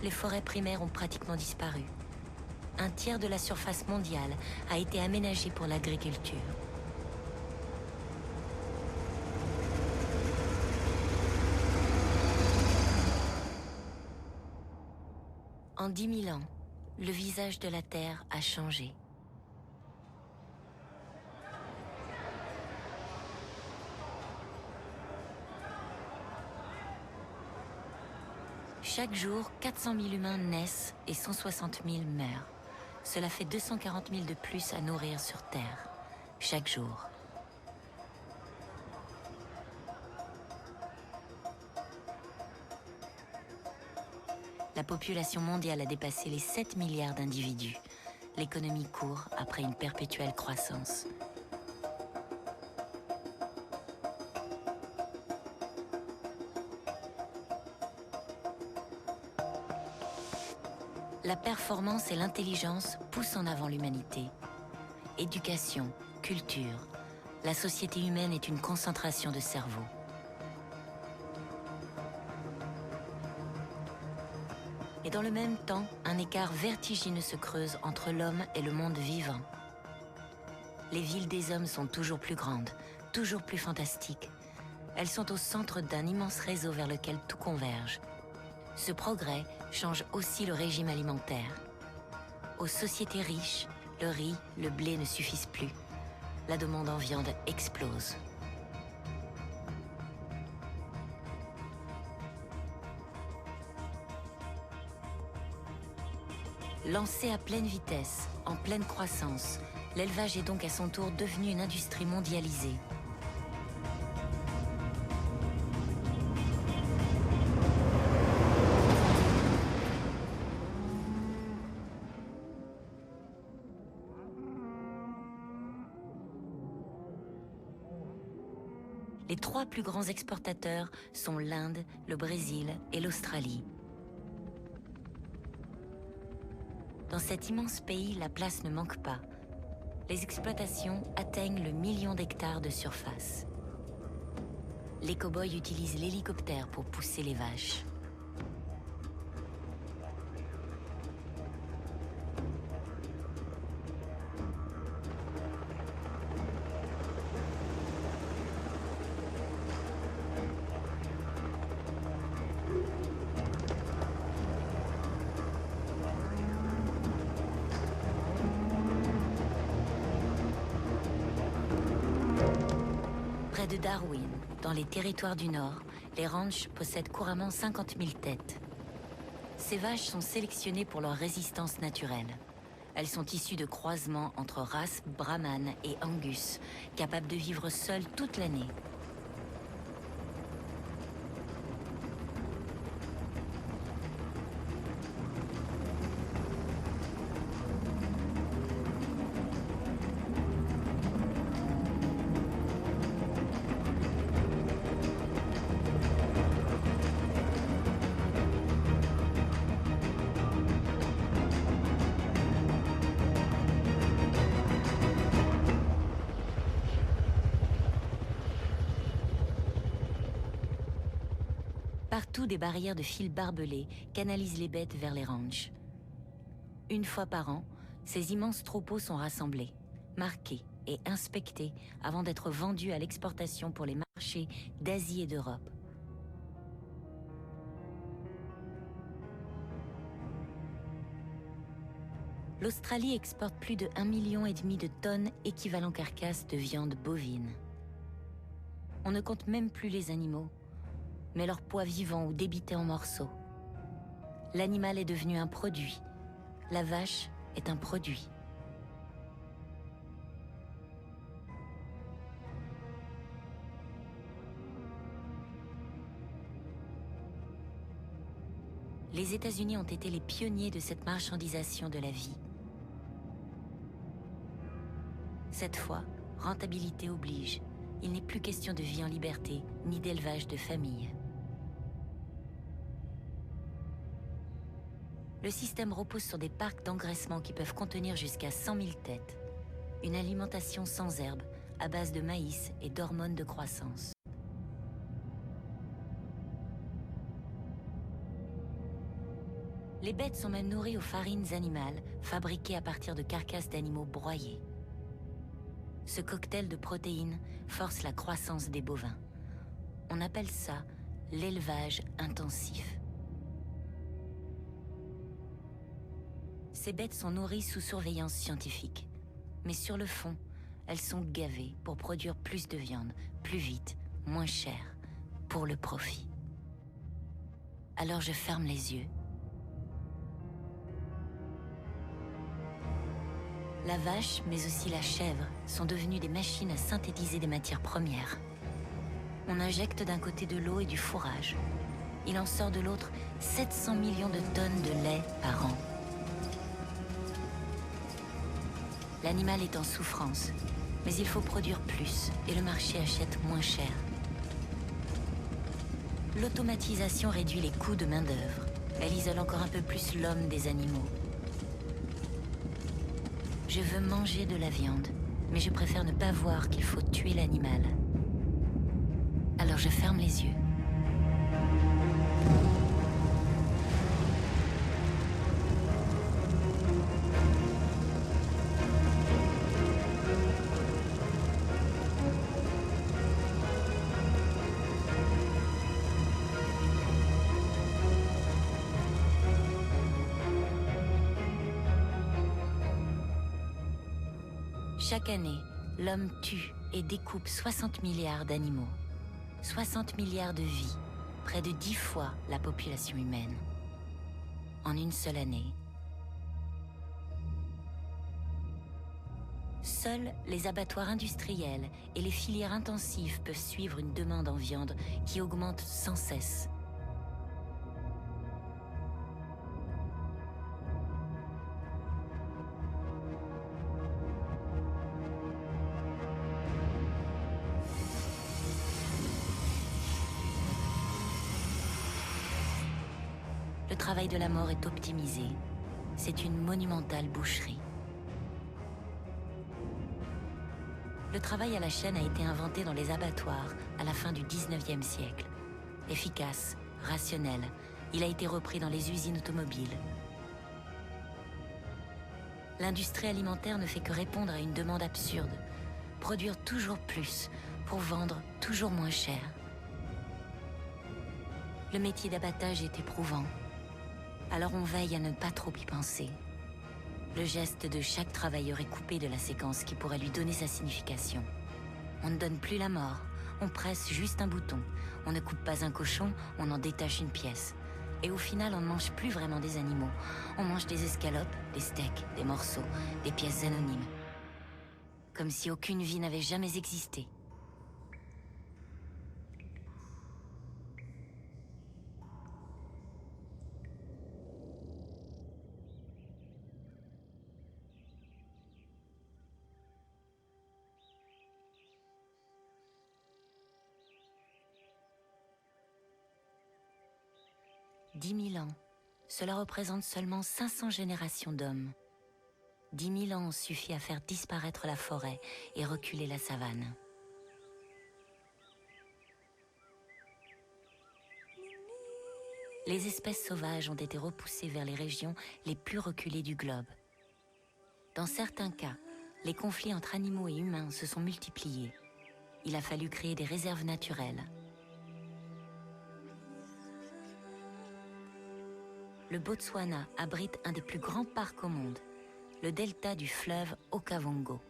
Les forêts primaires ont pratiquement disparu. Un tiers de la surface mondiale a été aménagée pour l'agriculture. En 10 000 ans, le visage de la Terre a changé. Chaque jour, 400 000 humains naissent et 160 000 meurent. Cela fait 240 000 de plus à nourrir sur Terre, chaque jour. La population mondiale a dépassé les 7 milliards d'individus. L'économie court après une perpétuelle croissance. La performance et l'intelligence poussent en avant l'humanité. Éducation, culture, la société humaine est une concentration de cerveau. Et dans le même temps, un écart vertigineux se creuse entre l'homme et le monde vivant. Les villes des hommes sont toujours plus grandes, toujours plus fantastiques. Elles sont au centre d'un immense réseau vers lequel tout converge. Ce progrès change aussi le régime alimentaire. Aux sociétés riches, le riz, le blé ne suffisent plus. La demande en viande explose. Lancé à pleine vitesse, en pleine croissance, l'élevage est donc à son tour devenu une industrie mondialisée. Les 3 plus grands exportateurs sont l'Inde, le Brésil et l'Australie. Dans cet immense pays, la place ne manque pas. Les exploitations atteignent le 1 million d'hectares de surface. Les cow-boys utilisent l'hélicoptère pour pousser les vaches. Près de Darwin, dans les territoires du Nord, les ranchs possèdent couramment 50 000 têtes. Ces vaches sont sélectionnées pour leur résistance naturelle. Elles sont issues de croisements entre races Brahman et Angus, capables de vivre seules toute l'année. Partout, des barrières de fils barbelés canalisent les bêtes vers les ranchs. Une fois par an, ces immenses troupeaux sont rassemblés, marqués et inspectés avant d'être vendus à l'exportation pour les marchés d'Asie et d'Europe. L'Australie exporte plus de 1,5 million de tonnes équivalent carcasse de viande bovine. On ne compte même plus les animaux, mais leur poids vivant ou débité en morceaux. L'animal est devenu un produit. La vache est un produit. Les États-Unis ont été les pionniers de cette marchandisation de la vie. Cette fois, rentabilité oblige. Il n'est plus question de vie en liberté, ni d'élevage de famille. Le système repose sur des parcs d'engraissement qui peuvent contenir jusqu'à 100 000 têtes. Une alimentation sans herbe, à base de maïs et d'hormones de croissance. Les bêtes sont même nourries aux farines animales, fabriquées à partir de carcasses d'animaux broyés. Ce cocktail de protéines force la croissance des bovins. On appelle ça l'élevage intensif. Ces bêtes sont nourries sous surveillance scientifique. Mais sur le fond, elles sont gavées pour produire plus de viande, plus vite, moins cher, pour le profit. Alors je ferme les yeux. La vache, mais aussi la chèvre, sont devenues des machines à synthétiser des matières premières. On injecte d'un côté de l'eau et du fourrage. Il en sort de l'autre 700 millions de tonnes de lait par an. L'animal est en souffrance, mais il faut produire plus et le marché achète moins cher. L'automatisation réduit les coûts de main-d'œuvre. Elle isole encore un peu plus l'homme des animaux. Je veux manger de la viande, mais je préfère ne pas voir qu'il faut tuer l'animal. Alors je ferme les yeux. Chaque année, l'homme tue et découpe 60 milliards d'animaux. 60 milliards de vies, près de 10 fois la population humaine. En une seule année. Seuls les abattoirs industriels et les filières intensives peuvent suivre une demande en viande qui augmente sans cesse. Le travail de la mort est optimisé. C'est une monumentale boucherie. Le travail à la chaîne a été inventé dans les abattoirs à la fin du 19e siècle. Efficace, rationnel, il a été repris dans les usines automobiles. L'industrie alimentaire ne fait que répondre à une demande absurde. Produire toujours plus pour vendre toujours moins cher. Le métier d'abattage est éprouvant. Alors on veille à ne pas trop y penser. Le geste de chaque travailleur est coupé de la séquence qui pourrait lui donner sa signification. On ne donne plus la mort, On presse juste un bouton. On ne coupe pas un cochon, on en détache une pièce. Et au final, on ne mange plus vraiment des animaux. On mange des escalopes, des steaks, des morceaux, des pièces anonymes. Comme si aucune vie n'avait jamais existé. « 10 000 ans, cela représente seulement 500 générations d'hommes. 10 000 ans ont suffi à faire disparaître la forêt et reculer la savane. Les espèces sauvages ont été repoussées vers les régions les plus reculées du globe. Dans certains cas, les conflits entre animaux et humains se sont multipliés. Il a fallu créer des réserves naturelles. Le Botswana abrite un des plus grands parcs au monde, le delta du fleuve Okavango.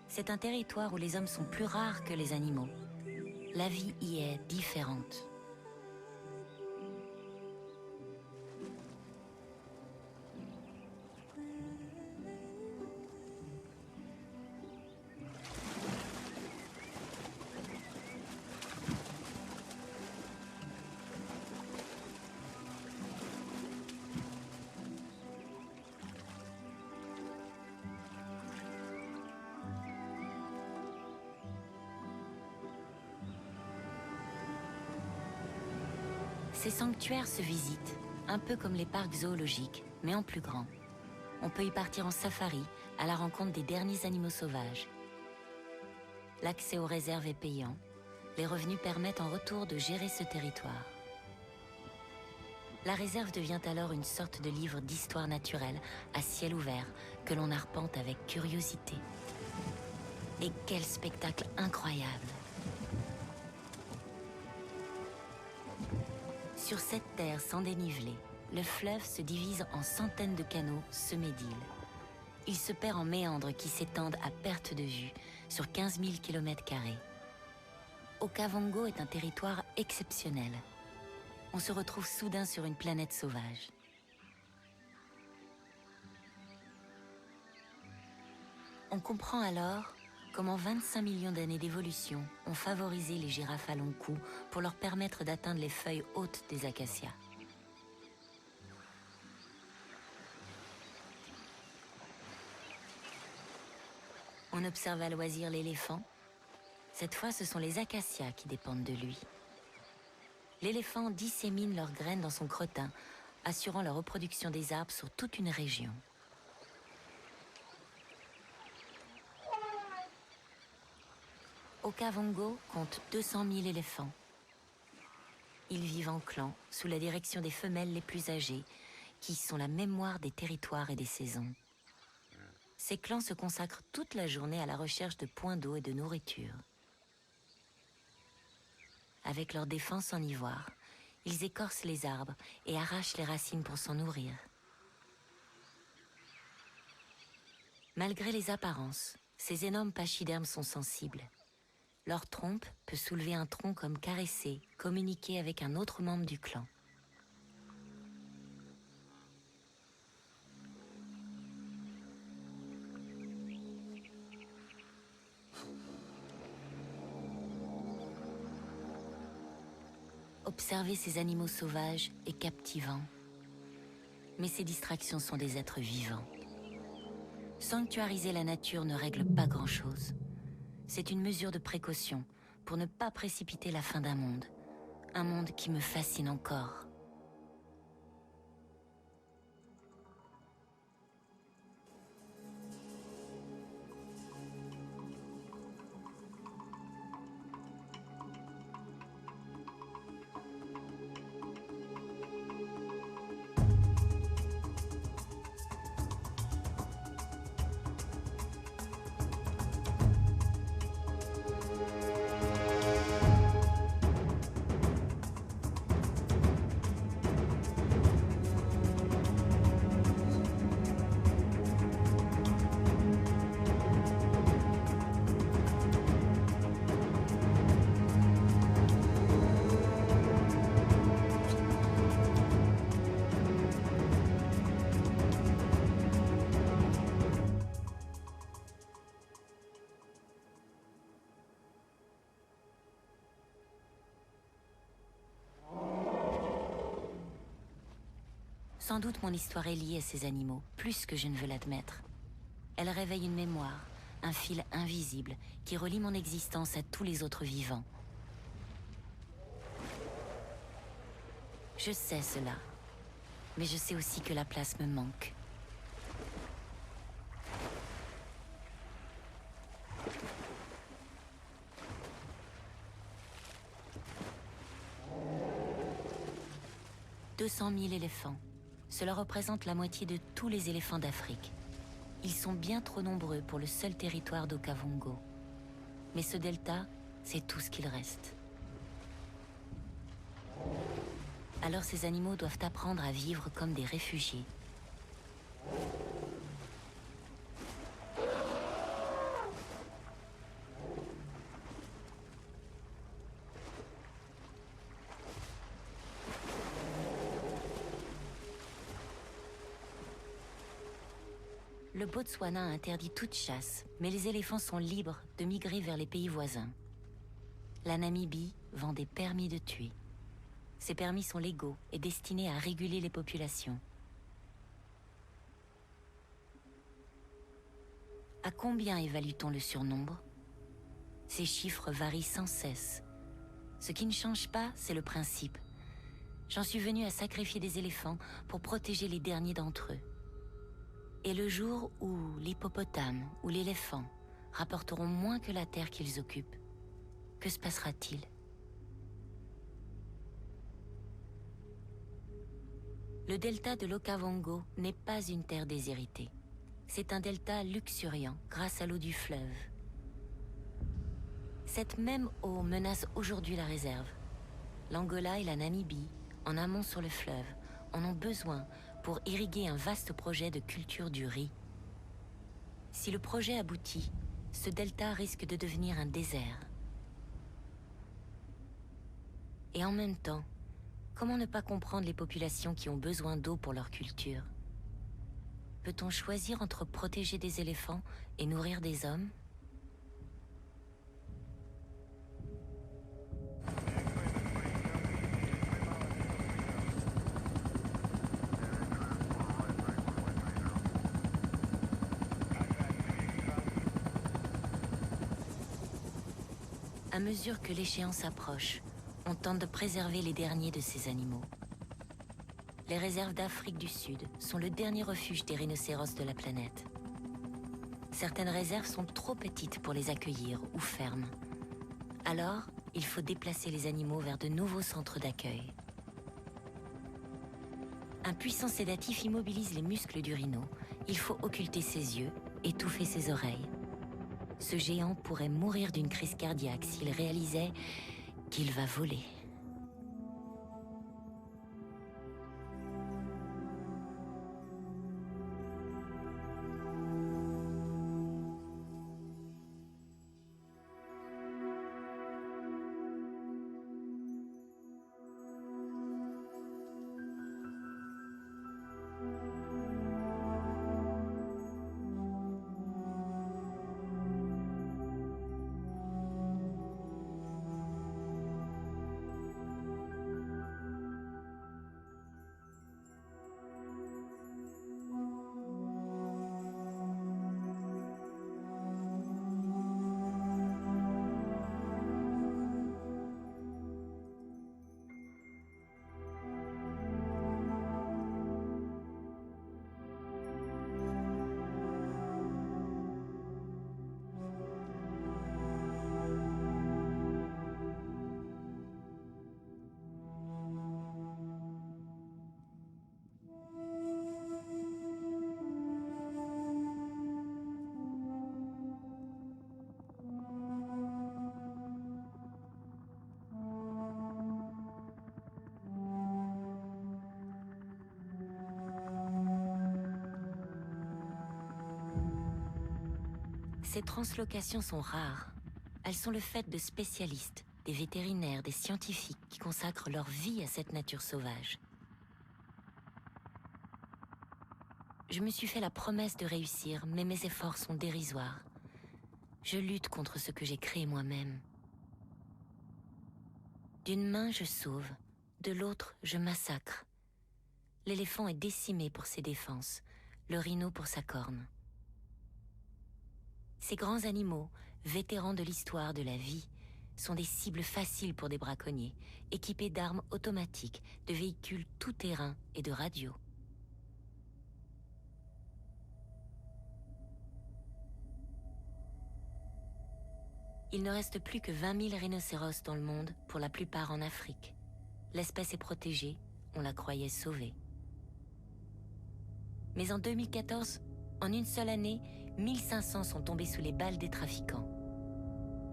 C'est un territoire où les hommes sont plus rares que les animaux. La vie y est différente. Ces sanctuaires se visitent, un peu comme les parcs zoologiques, mais en plus grand. On peut y partir en safari, à la rencontre des derniers animaux sauvages. L'accès aux réserves est payant. Les revenus permettent en retour de gérer ce territoire. La réserve devient alors une sorte de livre d'histoire naturelle, à ciel ouvert, que l'on arpente avec curiosité. Et quel spectacle incroyable! Sur cette terre sans dénivelé, le fleuve se divise en centaines de canaux semés d'îles. Il se perd en méandres qui s'étendent à perte de vue sur 15 000 km². Okavango est un territoire exceptionnel. On se retrouve soudain sur une planète sauvage. On comprend alors comment 25 millions d'années d'évolution ont favorisé les girafes à long cou pour leur permettre d'atteindre les feuilles hautes des acacias. On observe à loisir l'éléphant. Cette fois, ce sont les acacias qui dépendent de lui. L'éléphant dissémine leurs graines dans son crottin, assurant la reproduction des arbres sur toute une région. Okavango compte 200 000 éléphants. Ils vivent en clans, sous la direction des femelles les plus âgées, qui sont la mémoire des territoires et des saisons. Ces clans se consacrent toute la journée à la recherche de points d'eau et de nourriture. Avec leur défense en ivoire, ils écorcent les arbres et arrachent les racines pour s'en nourrir. Malgré les apparences, ces énormes pachydermes sont sensibles. Leur trompe peut soulever un tronc comme caresser, communiquer avec un autre membre du clan. Observer ces animaux sauvages est captivant. Mais ces distractions sont des êtres vivants. Sanctuariser la nature ne règle pas grand-chose. C'est une mesure de précaution pour ne pas précipiter la fin d'un monde. Un monde qui me fascine encore. Sans doute mon histoire est liée à ces animaux, plus que je ne veux l'admettre. Elle réveille une mémoire, un fil invisible qui relie mon existence à tous les autres vivants. Je sais cela, mais je sais aussi que la place me manque. « 200 000 éléphants. Cela représente la moitié de tous les éléphants d'Afrique. Ils sont bien trop nombreux pour le seul territoire d'Okavango. Mais ce delta, c'est tout ce qu'il reste. Alors ces animaux doivent apprendre à vivre comme des réfugiés. Le Botswana interdit toute chasse, mais les éléphants sont libres de migrer vers les pays voisins. La Namibie vend des permis de tuer. Ces permis sont légaux et destinés à réguler les populations. À combien évalue-t-on le surnombre? Ces chiffres varient sans cesse. Ce qui ne change pas, c'est le principe. J'en suis venu à sacrifier des éléphants pour protéger les derniers d'entre eux. Et le jour où l'hippopotame ou l'éléphant rapporteront moins que la terre qu'ils occupent, que se passera-t-il? Le delta de l'Okavango n'est pas une terre déshéritée. C'est un delta luxuriant grâce à l'eau du fleuve. Cette même eau menace aujourd'hui la réserve. L'Angola et la Namibie, en amont sur le fleuve, en ont besoin pour irriguer un vaste projet de culture du riz. Si le projet aboutit, ce delta risque de devenir un désert. Et en même temps, comment ne pas comprendre les populations qui ont besoin d'eau pour leur culture? Peut-on choisir entre protéger des éléphants et nourrir des hommes? À mesure que l'échéance approche, on tente de préserver les derniers de ces animaux. Les réserves d'Afrique du Sud sont le dernier refuge des rhinocéros de la planète. Certaines réserves sont trop petites pour les accueillir ou fermes. Alors, il faut déplacer les animaux vers de nouveaux centres d'accueil. Un puissant sédatif immobilise les muscles du rhino. Il faut occulter ses yeux, étouffer ses oreilles. Ce géant pourrait mourir d'une crise cardiaque s'il réalisait qu'il va voler. Ces translocations sont rares. Elles sont le fait de spécialistes, des vétérinaires, des scientifiques qui consacrent leur vie à cette nature sauvage. Je me suis fait la promesse de réussir, mais mes efforts sont dérisoires. Je lutte contre ce que j'ai créé moi-même. D'une main, je sauve, de l'autre, je massacre. L'éléphant est décimé pour ses défenses, le rhino pour sa corne. Ces grands animaux, vétérans de l'histoire de la vie, sont des cibles faciles pour des braconniers, équipés d'armes automatiques, de véhicules tout-terrain et de radios. Il ne reste plus que 20 000 rhinocéros dans le monde, pour la plupart en Afrique. L'espèce est protégée, on la croyait sauvée. Mais en 2014, en une seule année, 1500 sont tombés sous les balles des trafiquants.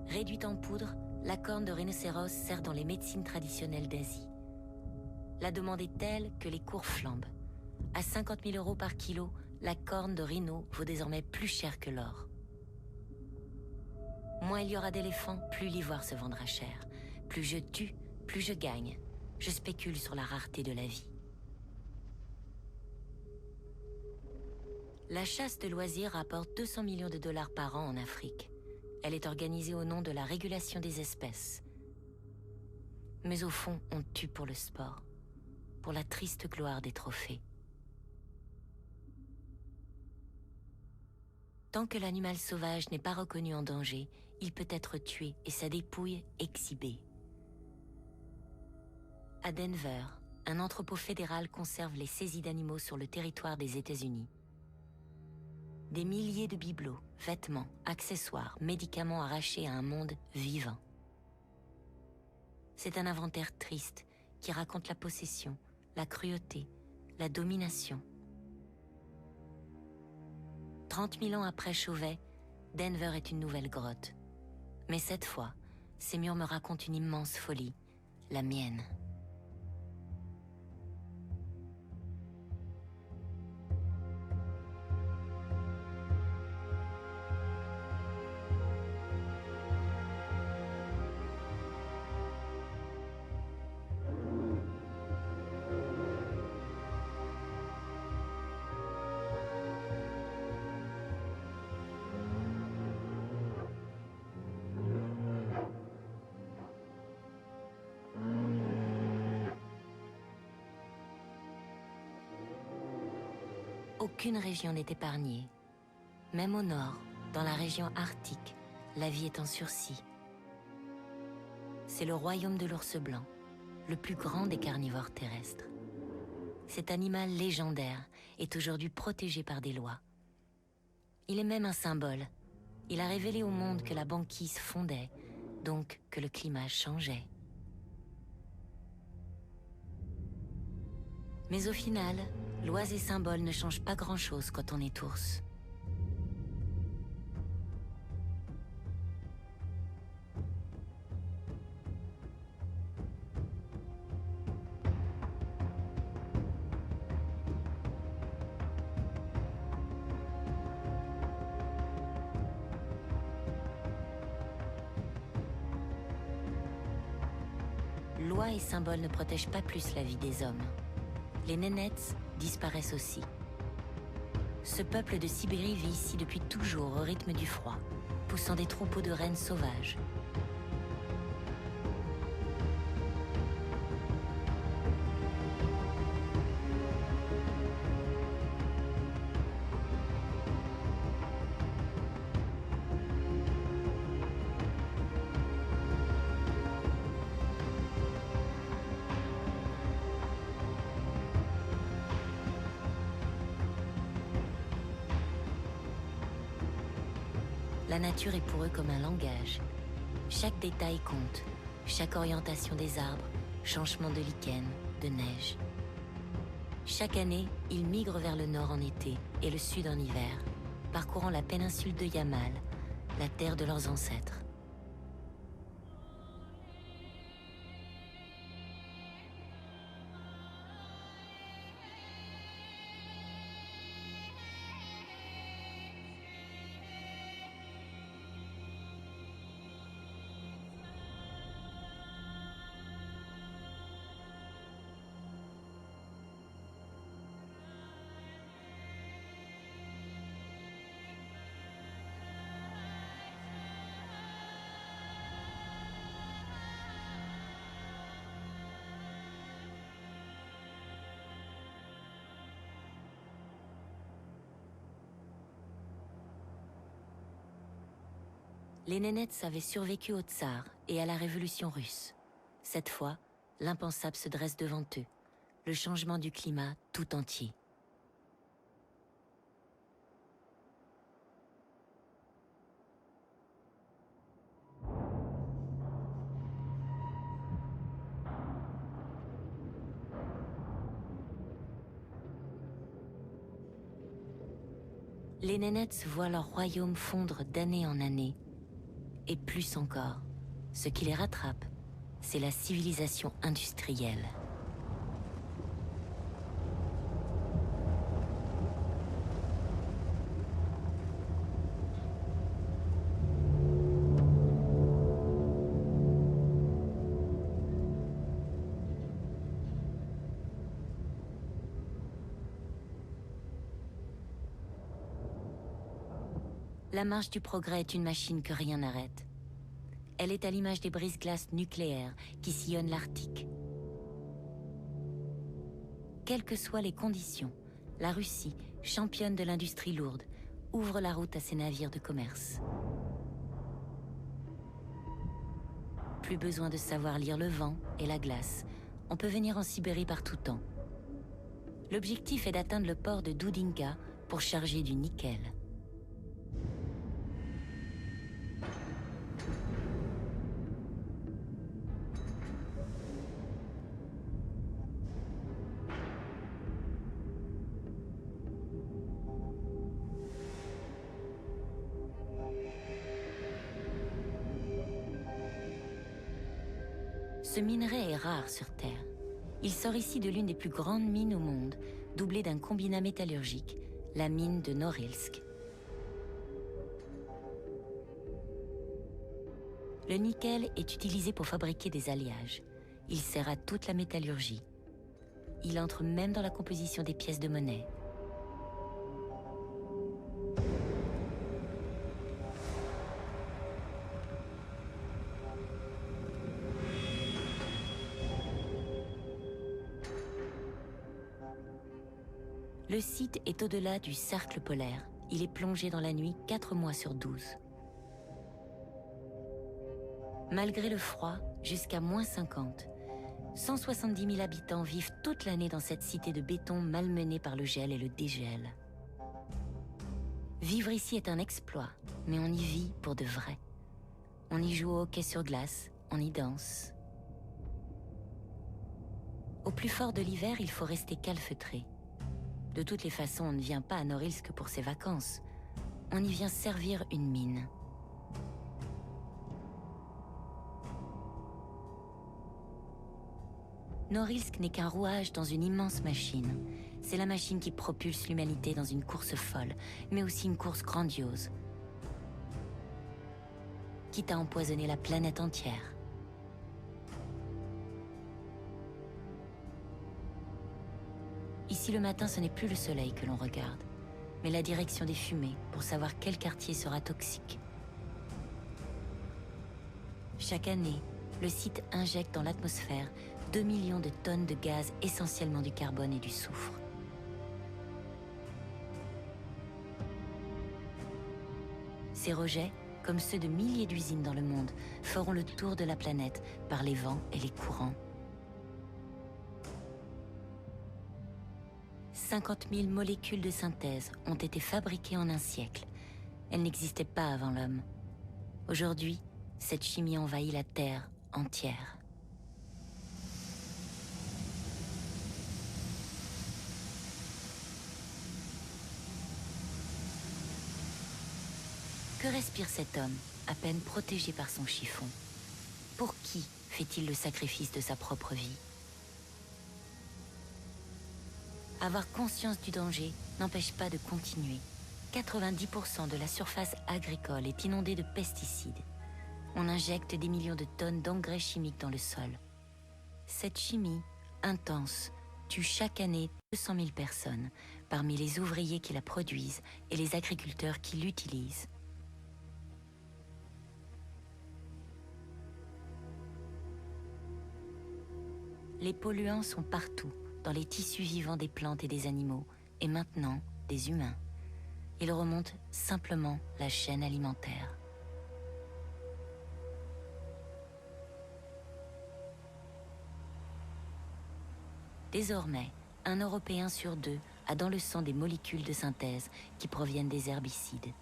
Réduite en poudre, la corne de rhinocéros sert dans les médecines traditionnelles d'Asie. La demande est telle que les cours flambent. À 50 000 € par kilo, la corne de rhino vaut désormais plus cher que l'or. Moins il y aura d'éléphants, plus l'ivoire se vendra cher. Plus je tue, plus je gagne. Je spécule sur la rareté de la vie. La chasse de loisirs rapporte 200 millions de dollars par an en Afrique. Elle est organisée au nom de la régulation des espèces. Mais au fond, on tue pour le sport, pour la triste gloire des trophées. Tant que l'animal sauvage n'est pas reconnu en danger, il peut être tué et sa dépouille exhibée. À Denver, un entrepôt fédéral conserve les saisies d'animaux sur le territoire des États-Unis. Des milliers de bibelots, vêtements, accessoires, médicaments arrachés à un monde vivant. C'est un inventaire triste qui raconte la possession, la cruauté, la domination. 30 000 ans après Chauvet, Denver est une nouvelle grotte. Mais cette fois, ces murs me racontent une immense folie, la mienne. Aucune région n'est épargnée. Même au nord, dans la région arctique, la vie est en sursis. C'est le royaume de l'ours blanc, le plus grand des carnivores terrestres. Cet animal légendaire est aujourd'hui protégé par des lois. Il est même un symbole. Il a révélé au monde que la banquise fondait, donc que le climat changeait. Mais au final, lois et symboles ne changent pas grand-chose quand on est ours. Lois et symboles ne protègent pas plus la vie des hommes. Les nénètes disparaissent aussi. Ce peuple de Sibérie vit ici depuis toujours au rythme du froid, poussant des troupeaux de rennes sauvages. La nature est pour eux comme un langage. Chaque détail compte, chaque orientation des arbres, changement de lichen, de neige. Chaque année, ils migrent vers le nord en été et le sud en hiver, parcourant la péninsule de Yamal, la terre de leurs ancêtres. Les Nénètes avaient survécu au tsar et à la révolution russe. Cette fois, l'impensable se dresse devant eux, le changement du climat tout entier. Les Nénètes voient leur royaume fondre d'année en année, et plus encore. Ce qui les rattrape, c'est la civilisation industrielle. La marche du progrès est une machine que rien n'arrête. Elle est à l'image des brise-glaces nucléaires qui sillonnent l'Arctique. Quelles que soient les conditions, la Russie, championne de l'industrie lourde, ouvre la route à ses navires de commerce. Plus besoin de savoir lire le vent et la glace. On peut venir en Sibérie par tout temps. L'objectif est d'atteindre le port de Doudinka pour charger du nickel. Ce minerai est rare sur Terre. Il sort ici de l'une des plus grandes mines au monde, doublée d'un combinat métallurgique, la mine de Norilsk. Le nickel est utilisé pour fabriquer des alliages. Il sert à toute la métallurgie. Il entre même dans la composition des pièces de monnaie. Le site est au-delà du cercle polaire. Il est plongé dans la nuit 4 mois sur 12. Malgré le froid, jusqu'à -50, 170 000 habitants vivent toute l'année dans cette cité de béton malmenée par le gel et le dégel. Vivre ici est un exploit, mais on y vit pour de vrai. On y joue au hockey sur glace, on y danse. Au plus fort de l'hiver, il faut rester calfeutré. De toutes les façons, on ne vient pas à Norilsk pour ses vacances. On y vient servir une mine. Norilsk n'est qu'un rouage dans une immense machine. C'est la machine qui propulse l'humanité dans une course folle, mais aussi une course grandiose. Quitte à empoisonner la planète entière. Ici, le matin, ce n'est plus le soleil que l'on regarde, mais la direction des fumées pour savoir quel quartier sera toxique. Chaque année, le site injecte dans l'atmosphère 2 millions de tonnes de gaz, essentiellement du carbone et du soufre. Ces rejets, comme ceux de milliers d'usines dans le monde, feront le tour de la planète par les vents et les courants. 50 000 molécules de synthèse ont été fabriquées en un siècle. Elles n'existaient pas avant l'homme. Aujourd'hui, cette chimie envahit la Terre entière. Que respire cet homme, à peine protégé par son chiffon? Pour qui fait-il le sacrifice de sa propre vie? Avoir conscience du danger n'empêche pas de continuer. 90% de la surface agricole est inondée de pesticides. On injecte des millions de tonnes d'engrais chimiques dans le sol. Cette chimie, intense, tue chaque année 200 000 personnes, parmi les ouvriers qui la produisent et les agriculteurs qui l'utilisent. Les polluants sont partout, dans les tissus vivants des plantes et des animaux, et maintenant des humains. Ils remontent simplement la chaîne alimentaire. Désormais, un Européen sur deux a dans le sang des molécules de synthèse qui proviennent des herbicides.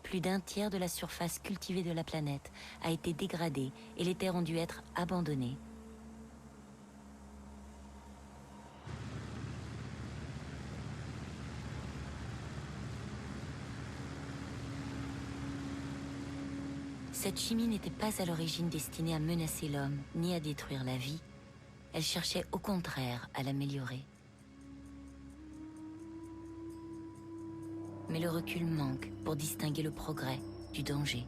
Plus d'un tiers de la surface cultivée de la planète a été dégradée et les terres ont dû être abandonnées. Cette chimie n'était pas à l'origine destinée à menacer l'homme ni à détruire la vie. Elle cherchait au contraire à l'améliorer. Mais le recul manque pour distinguer le progrès du danger.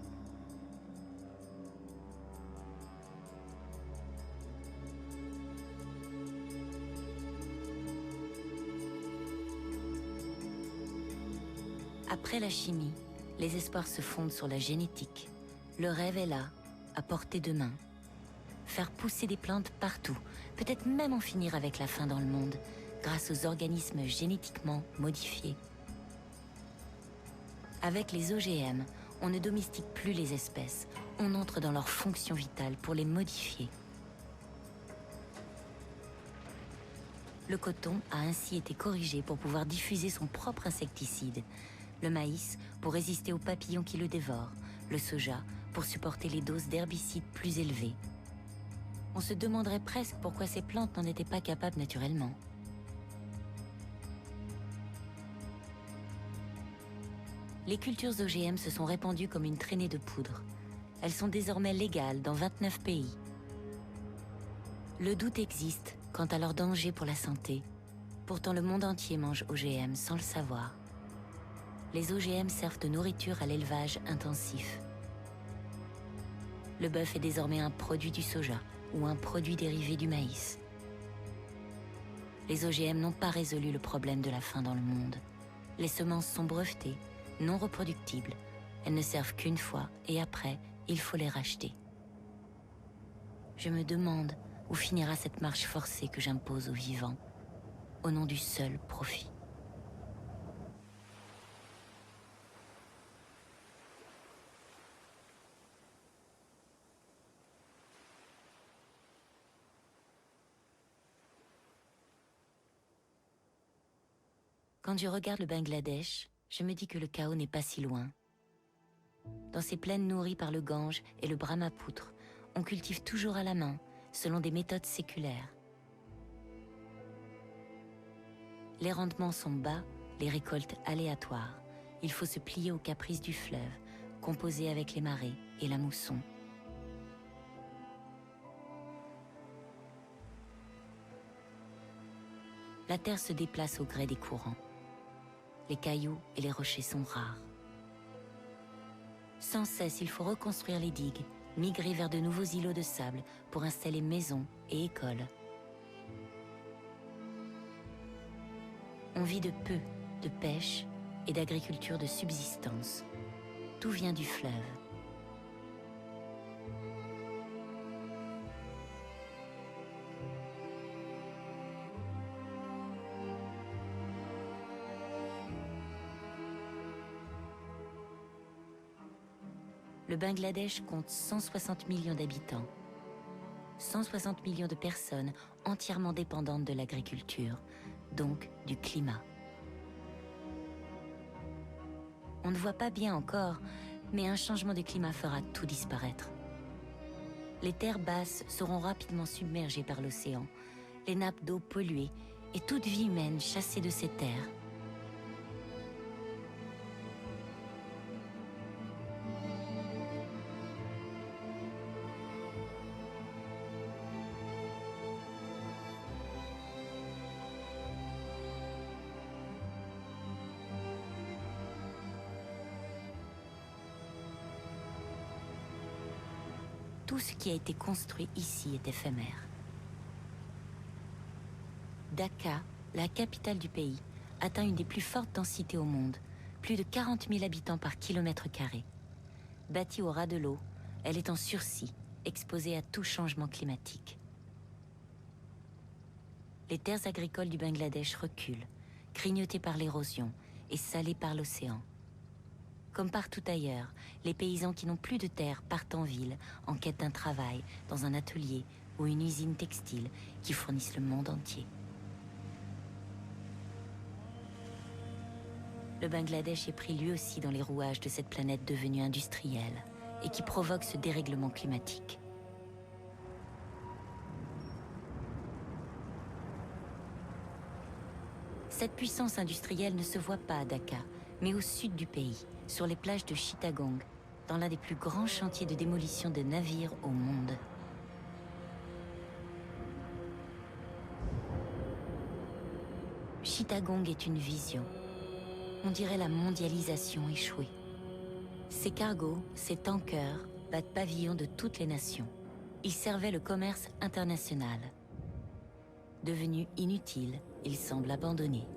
Après la chimie, les espoirs se fondent sur la génétique. Le rêve est là, à portée de main. Faire pousser des plantes partout, peut-être même en finir avec la faim dans le monde, grâce aux organismes génétiquement modifiés. Avec les OGM, on ne domestique plus les espèces, on entre dans leur fonction vitale pour les modifier. Le coton a ainsi été corrigé pour pouvoir diffuser son propre insecticide, le maïs pour résister aux papillons qui le dévorent, le soja pour supporter les doses d'herbicides plus élevées. On se demanderait presque pourquoi ces plantes n'en étaient pas capables naturellement. Les cultures OGM se sont répandues comme une traînée de poudre. Elles sont désormais légales dans 29 pays. Le doute existe quant à leur danger pour la santé. Pourtant, le monde entier mange OGM sans le savoir. Les OGM servent de nourriture à l'élevage intensif. Le bœuf est désormais un produit du soja ou un produit dérivé du maïs. Les OGM n'ont pas résolu le problème de la faim dans le monde. Les semences sont brevetées, non reproductibles. Elles ne servent qu'une fois et après, il faut les racheter. Je me demande où finira cette marche forcée que j'impose aux vivants, au nom du seul profit. Quand je regarde le Bangladesh, je me dis que le chaos n'est pas si loin. Dans ces plaines nourries par le Gange et le Brahmapoutre, on cultive toujours à la main, selon des méthodes séculaires. Les rendements sont bas, les récoltes aléatoires. Il faut se plier aux caprices du fleuve, composer avec les marées et la mousson. La terre se déplace au gré des courants. Les cailloux et les rochers sont rares. Sans cesse, il faut reconstruire les digues, migrer vers de nouveaux îlots de sable pour installer maisons et écoles. On vit de peu, de pêche et d'agriculture de subsistance. Tout vient du fleuve. Le Bangladesh compte 160 millions d'habitants. 160 millions de personnes entièrement dépendantes de l'agriculture, donc du climat. On ne voit pas bien encore, mais un changement de climat fera tout disparaître. Les terres basses seront rapidement submergées par l'océan, les nappes d'eau polluées et toute vie humaine chassée de ces terres. Tout ce qui a été construit ici est éphémère. Dhaka, la capitale du pays, atteint une des plus fortes densités au monde, plus de 40 000 habitants par kilomètre carré. Bâtie au ras de l'eau, elle est en sursis, exposée à tout changement climatique. Les terres agricoles du Bangladesh reculent, grignotées par l'érosion et salées par l'océan. Comme partout ailleurs, les paysans qui n'ont plus de terre partent en ville en quête d'un travail dans un atelier ou une usine textile qui fournissent le monde entier. Le Bangladesh est pris lui aussi dans les rouages de cette planète devenue industrielle et qui provoque ce dérèglement climatique. Cette puissance industrielle ne se voit pas à Dhaka, mais au sud du pays, sur les plages de Chittagong, dans l'un des plus grands chantiers de démolition de navires au monde. Chittagong est une vision. On dirait la mondialisation échouée. Ces cargos, ces tankers, battent pavillon de toutes les nations. Ils servaient le commerce international. Devenus inutiles, ils semblent abandonnés.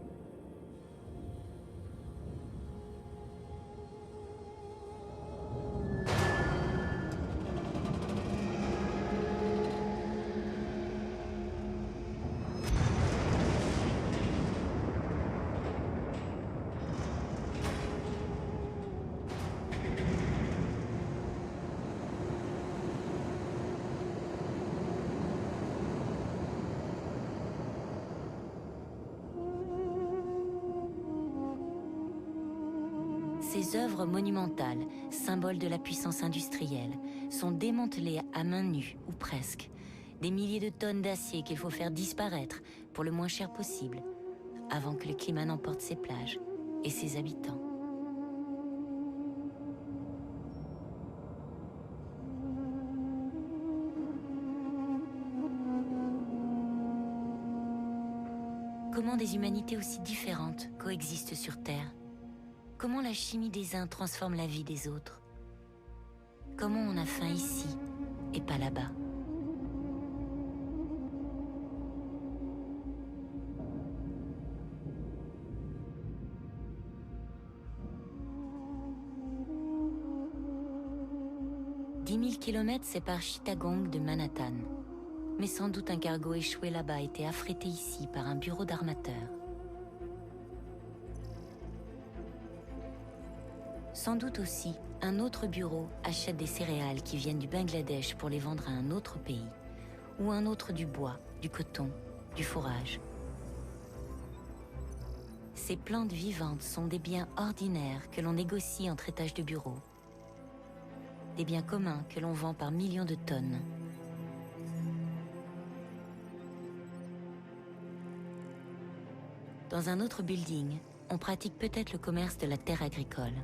Ces œuvres monumentales, symboles de la puissance industrielle, sont démantelées à main nue, ou presque. Des milliers de tonnes d'acier qu'il faut faire disparaître pour le moins cher possible, avant que le climat n'emporte ses plages et ses habitants. Comment des humanités aussi différentes coexistent sur Terre? Comment la chimie des uns transforme la vie des autres? Comment on a faim ici et pas là-bas? « 10 000 kilomètres séparent Chittagong de Manhattan. Mais sans doute un cargo échoué là-bas a été affrété ici par un bureau d'armateur. Sans doute aussi, un autre bureau achète des céréales qui viennent du Bangladesh pour les vendre à un autre pays, ou un autre du bois, du coton, du fourrage. Ces plantes vivantes sont des biens ordinaires que l'on négocie entre étages de bureaux, des biens communs que l'on vend par millions de tonnes. Dans un autre building, on pratique peut-être le commerce de la terre agricole.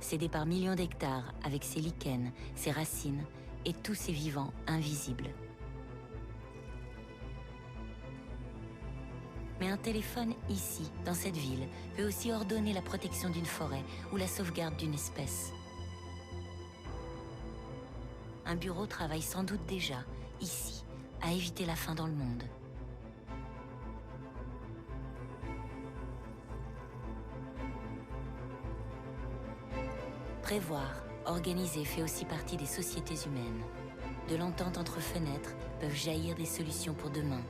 Cédé par millions d'hectares avec ses lichens, ses racines et tous ses vivants invisibles. Mais un téléphone ici, dans cette ville, peut aussi ordonner la protection d'une forêt ou la sauvegarde d'une espèce. Un bureau travaille sans doute déjà, ici, à éviter la faim dans le monde. Prévoir, organiser fait aussi partie des sociétés humaines. De l'entente entre fenêtres peuvent jaillir des solutions pour demain.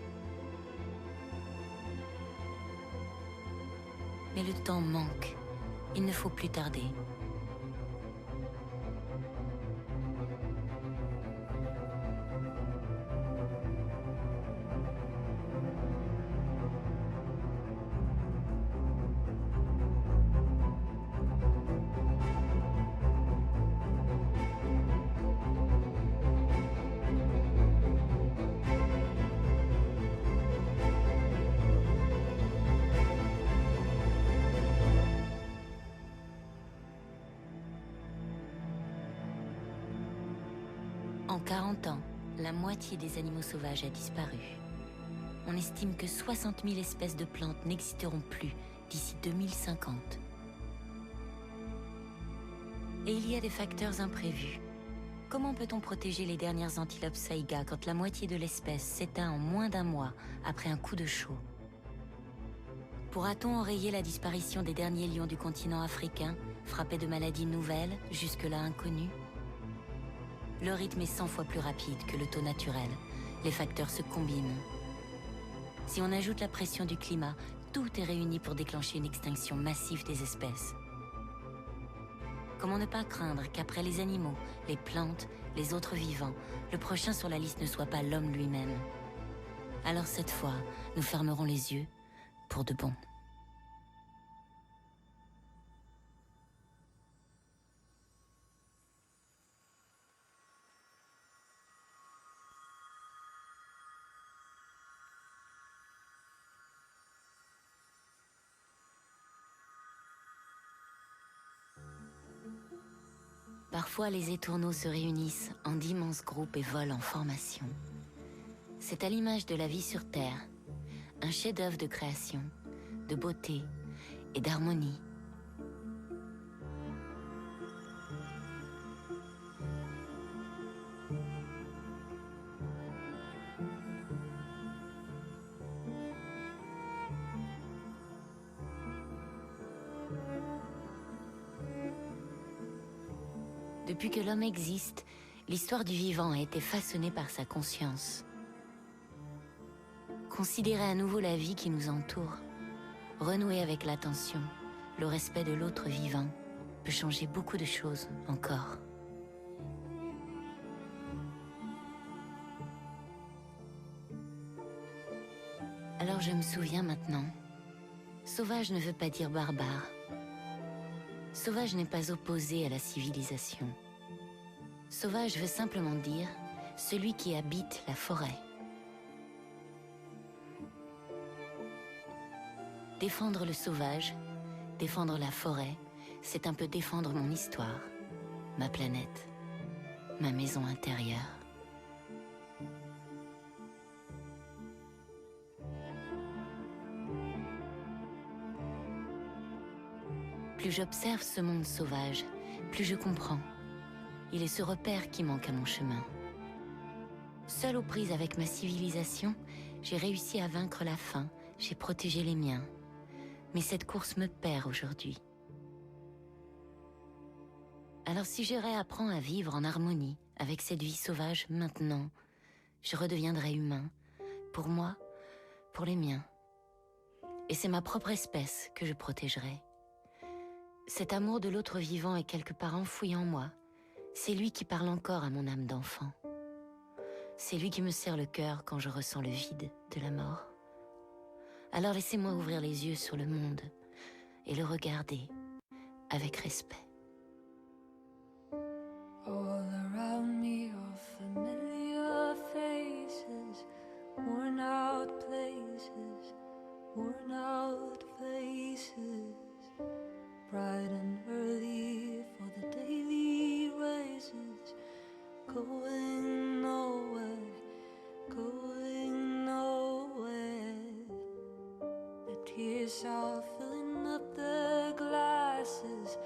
Mais le temps manque. Il ne faut plus tarder. En 40 ans, la moitié des animaux sauvages a disparu. On estime que 60 000 espèces de plantes n'existeront plus d'ici 2050. Et il y a des facteurs imprévus. Comment peut-on protéger les dernières antilopes saïga quand la moitié de l'espèce s'éteint en moins d'un mois après un coup de chaud? Pourra-t-on enrayer la disparition des derniers lions du continent africain, frappés de maladies nouvelles, jusque-là inconnues? Le rythme est 100 fois plus rapide que le taux naturel. Les facteurs se combinent. Si on ajoute la pression du climat, tout est réuni pour déclencher une extinction massive des espèces. Comment ne pas craindre qu'après les animaux, les plantes, les autres vivants, le prochain sur la liste ne soit pas l'homme lui-même? Alors cette fois, nous fermerons les yeux pour de bon. Parfois, les étourneaux se réunissent en d'immenses groupes et volent en formation. C'est à l'image de la vie sur Terre, un chef-d'œuvre de création, de beauté et d'harmonie. Depuis que l'homme existe, l'histoire du vivant a été façonnée par sa conscience. Considérer à nouveau la vie qui nous entoure, renouer avec l'attention, le respect de l'autre vivant, peut changer beaucoup de choses encore. Alors je me souviens maintenant, sauvage ne veut pas dire barbare. Sauvage n'est pas opposé à la civilisation. Sauvage veut simplement dire celui qui habite la forêt. Défendre le sauvage, défendre la forêt, c'est un peu défendre mon histoire, ma planète, ma maison intérieure. Plus j'observe ce monde sauvage, plus je comprends. Il est ce repère qui manque à mon chemin. Seule aux prises avec ma civilisation, j'ai réussi à vaincre la faim, j'ai protégé les miens. Mais cette course me perd aujourd'hui. Alors si je réapprends à vivre en harmonie avec cette vie sauvage maintenant, je redeviendrai humain, pour moi, pour les miens. Et c'est ma propre espèce que je protégerai. Cet amour de l'autre vivant est quelque part enfoui en moi. C'est lui qui parle encore à mon âme d'enfant. C'est lui qui me serre le cœur quand je ressens le vide de la mort. Alors laissez-moi ouvrir les yeux sur le monde et le regarder avec respect. All around me are familiar faces, worn out places, worn out faces. Bright and early for the daily races, going nowhere, going nowhere. The tears are filling up their glasses,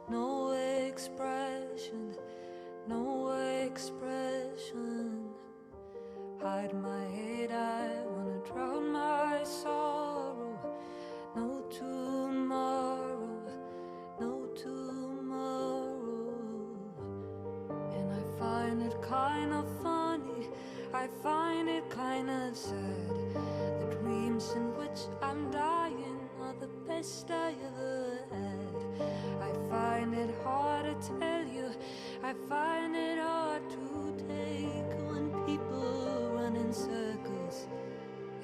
no expression, no expression. Hide my head, I wanna drown my sorrow. No tomorrow, no tomorrow. And I find it kind of funny, I find it kind of sad. The dreams in which I'm dying are the best I ever had. I find it hard to tell you, I find it hard to take when people run in circles.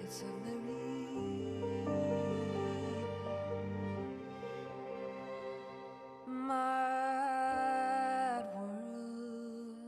It's a very mad world.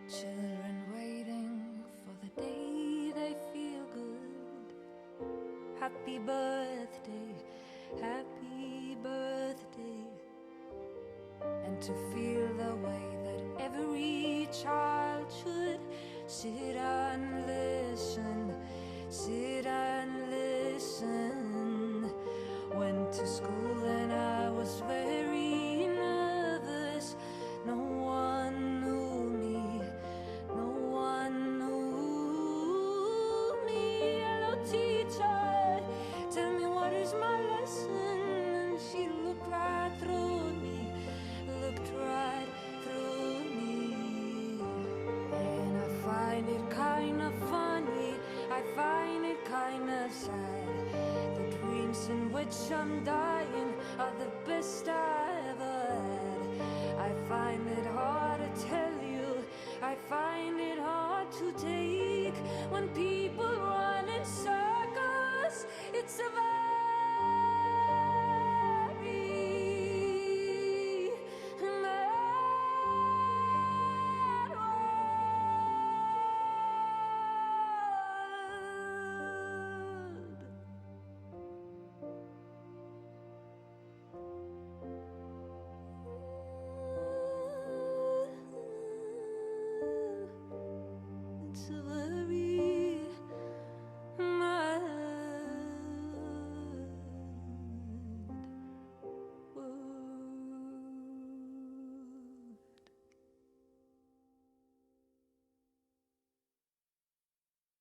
Children waiting for the day they feel good. Happy birthday, happy birthday. And to feel the way that every child should sit and listen, sit and listen. Went to school and I was very nervous. No one knew me, no one knew me. Hello teacher, tell me what is my lesson. And she looked right through sad. The dreams in which I'm dying are the best I ever had. I find it hard to tell you, I find it hard to take when people